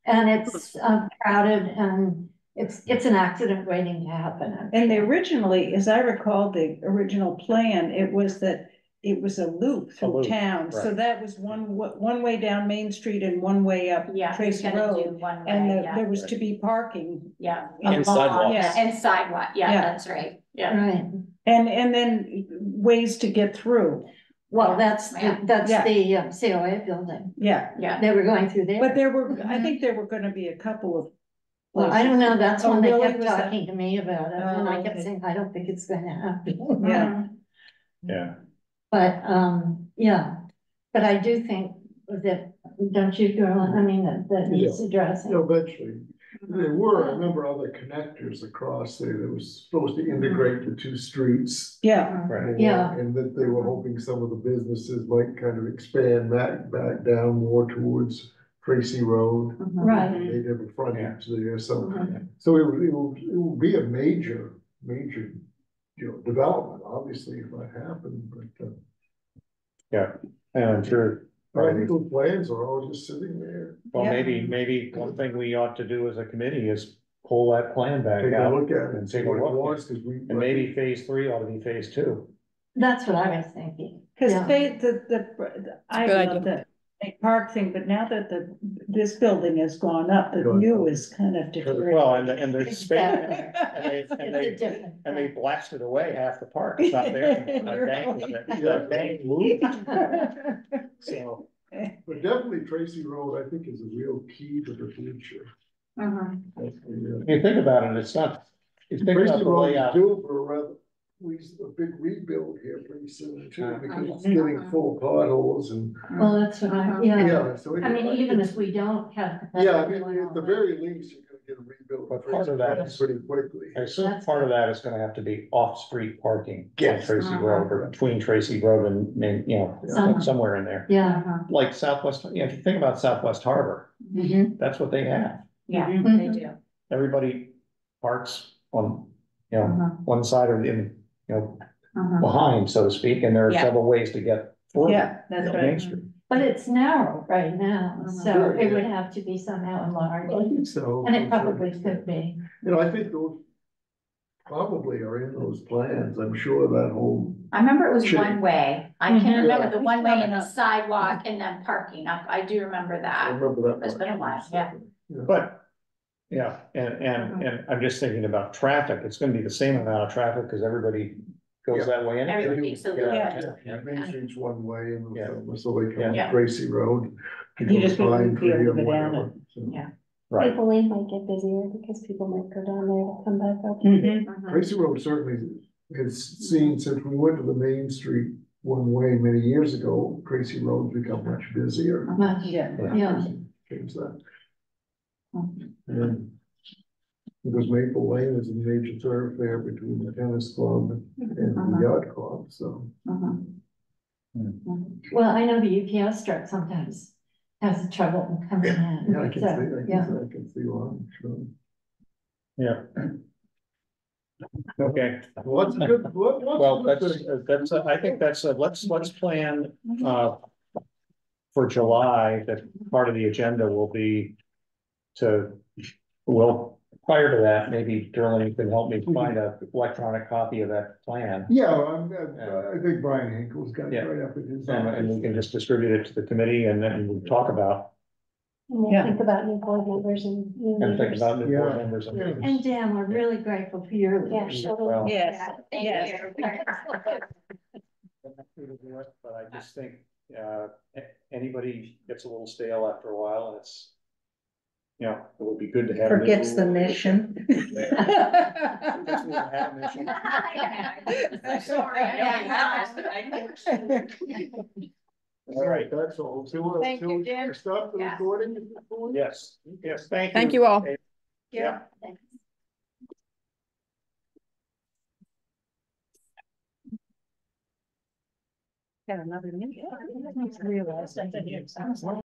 Speaker 7: and it's crowded and it's an accident waiting to happen.
Speaker 5: And originally, as I recall, the original plan, it was that it was a loop through
Speaker 1: loop,
Speaker 5: town. So
Speaker 1: right.
Speaker 5: that was one way down Main Street and one way up
Speaker 10: Yeah. he's
Speaker 5: Tracy
Speaker 10: gonna do
Speaker 5: Road.
Speaker 10: one
Speaker 5: And
Speaker 10: way, yeah.
Speaker 5: there was to be parking.
Speaker 10: Yeah.
Speaker 5: And
Speaker 3: sidewalks.
Speaker 5: Yeah.
Speaker 10: And sidewalk, yeah,
Speaker 5: Yeah.
Speaker 10: that's right, yeah.
Speaker 7: Right,
Speaker 5: And then ways to get through.
Speaker 7: well, that's
Speaker 10: Yeah.
Speaker 7: the COA building.
Speaker 5: Yeah,
Speaker 10: Yeah.
Speaker 7: They were going through there.
Speaker 5: but there were, I think there were gonna be a couple of.
Speaker 7: Well, I don't know, that's
Speaker 5: Oh,
Speaker 7: when they
Speaker 5: really?
Speaker 7: kept
Speaker 5: Was that-
Speaker 7: talking to me about it, and I
Speaker 5: Oh,
Speaker 7: kept
Speaker 5: okay.
Speaker 7: saying, I don't think it's gonna happen.
Speaker 5: Yeah.
Speaker 1: Yeah.
Speaker 7: But, yeah, but I do think that, don't you, Carolyn, I mean, that needs addressing.
Speaker 6: Eventually, there were, I remember other connectors across there that was supposed to integrate the two streets.
Speaker 5: Yeah,
Speaker 1: Right.
Speaker 7: Yeah.
Speaker 6: And that they were hoping some of the businesses might kind of expand back down more towards Tracy Road.
Speaker 7: Right,
Speaker 6: They have a frontage there, so it will be a major, you know, development, obviously, if that happened, but,
Speaker 1: Yeah, and I'm sure,
Speaker 6: I think those plans are all just sitting there.
Speaker 1: well,
Speaker 5: Yeah.
Speaker 1: maybe one thing we ought to do as a committee is pull that plan back
Speaker 6: Take a
Speaker 1: out.
Speaker 6: look at it
Speaker 1: and
Speaker 6: and
Speaker 1: take
Speaker 6: see
Speaker 1: a
Speaker 6: what it
Speaker 1: look.
Speaker 6: wants, cause we.
Speaker 1: And maybe phase 3 ought to be phase 2.
Speaker 7: that's what I was thinking.
Speaker 5: cause
Speaker 7: Yeah.
Speaker 5: I
Speaker 9: Good
Speaker 5: love
Speaker 9: idea.
Speaker 5: the park thing, but now that this building has gone up, the view is kind of different.
Speaker 1: Well, and there's space,
Speaker 7: Exactly.
Speaker 1: and
Speaker 7: It's a different.
Speaker 1: they blasted away half the park, it's not there.
Speaker 5: You're
Speaker 1: The bank moved, so.
Speaker 6: But definitely Tracy Road, I think, is a real key to the future.
Speaker 1: If you think about it, it's not, you think about
Speaker 6: Tracy
Speaker 1: the
Speaker 6: Road is
Speaker 1: layout.
Speaker 6: due for a big rebuild here pretty soon too, because it's getting full of potholes and,
Speaker 7: Well, that's what yeah,
Speaker 6: yeah, so.
Speaker 7: I mean, even if we don't have.
Speaker 6: Yeah, I mean, at the very least, you're gonna get a rebuild.
Speaker 1: But part of that is-
Speaker 6: Pretty quickly.
Speaker 1: I assume part of that is gonna have to be off-street parking on
Speaker 6: Yes.
Speaker 1: Tracy Road, or between Tracy Road and, you know, somewhere in there.
Speaker 7: Yeah.
Speaker 1: Like Southwest, you know, if you think about Southwest Harbor,
Speaker 7: Mhm.
Speaker 1: that's what they have.
Speaker 10: Yeah,
Speaker 5: Mhm.
Speaker 10: they do.
Speaker 1: Everybody parks on, you know, one side or in, you know, behind, so to speak, and there are
Speaker 10: Yeah.
Speaker 1: several ways to get forward.
Speaker 5: Yeah, that's
Speaker 1: on Main
Speaker 5: right.
Speaker 1: Street.
Speaker 7: But it's narrow right now, so
Speaker 6: Sure,
Speaker 7: it
Speaker 6: yeah.
Speaker 7: would have to be somehow enlarged,
Speaker 6: I think so.
Speaker 7: and it probably could be.
Speaker 6: You know, I think those probably are in those plans, I'm sure that whole,
Speaker 10: I remember it was
Speaker 6: Sure.
Speaker 10: one way. I
Speaker 5: Mhm.
Speaker 10: can remember the one way and
Speaker 5: Coming
Speaker 10: the
Speaker 5: up.
Speaker 10: sidewalk and then parking up. I do remember
Speaker 6: I
Speaker 10: that.
Speaker 6: remember that.
Speaker 10: It's been a while, yeah.
Speaker 1: But, yeah, and I'm just thinking about traffic, it's gonna be the same amount of traffic, because everybody goes that way anyway.
Speaker 10: Everybody needs to look
Speaker 1: Yeah.
Speaker 10: at it.
Speaker 6: Main Street's one way and
Speaker 1: Yeah.
Speaker 6: so they come
Speaker 10: Yeah.
Speaker 6: to Tracy Road.
Speaker 5: You just
Speaker 6: go to
Speaker 5: wouldn't be able to
Speaker 6: Pine Tree
Speaker 5: go
Speaker 6: or
Speaker 5: down
Speaker 6: whatever,
Speaker 5: it.
Speaker 6: so.
Speaker 10: Yeah.
Speaker 1: Right,
Speaker 7: Maple Lane might get busier because people might go down there to come back up.
Speaker 5: Mhm.
Speaker 6: Tracy Road certainly has seen, since we went to the Main Street one way many years ago, Tracy Road's become much busier.
Speaker 7: Much,
Speaker 5: Yeah.
Speaker 7: yeah.
Speaker 6: Change that. And because Maple Lane is a major thoroughfare between the tennis club and the yacht club, so.
Speaker 7: Well, I know the UPS truck sometimes has trouble coming in.
Speaker 6: Yeah, I can see,
Speaker 7: So, yeah.
Speaker 6: I can see why, sure.
Speaker 1: Yeah. Okay,
Speaker 6: Lots of good, lots
Speaker 1: well,
Speaker 6: of good things.
Speaker 1: that's, I think that's, let's plan, for July, that part of the agenda will be to, well, prior to that, maybe Darlene, you can help me find an electronic copy of that plan.
Speaker 6: Yeah, I think Brian Hinkle's got it
Speaker 1: Yeah.
Speaker 6: right up in his.
Speaker 1: And we can just distribute it to the committee and then we'll talk about,
Speaker 7: And we'll think about new board members and new
Speaker 1: and think
Speaker 7: leaders.
Speaker 1: about new board
Speaker 6: Yeah.
Speaker 1: members.
Speaker 6: Yeah.
Speaker 7: And Dan, we're really grateful for your leadership.
Speaker 1: Well,
Speaker 5: Yes,
Speaker 7: Thank
Speaker 5: yes.
Speaker 7: you.
Speaker 1: But I just think, anybody gets a little stale after a while and it's, you know, it would be good to have.
Speaker 5: Forgets the mission.
Speaker 1: Forgets we have a mission.
Speaker 11: Sorry,
Speaker 6: All right, that's all.
Speaker 5: Thank you, Dan.
Speaker 6: Stop the
Speaker 11: Yeah.
Speaker 6: recording.
Speaker 1: Yes, yes, thank you.
Speaker 9: Thank you all.
Speaker 1: Yeah.
Speaker 5: Got another minute. I realized I didn't.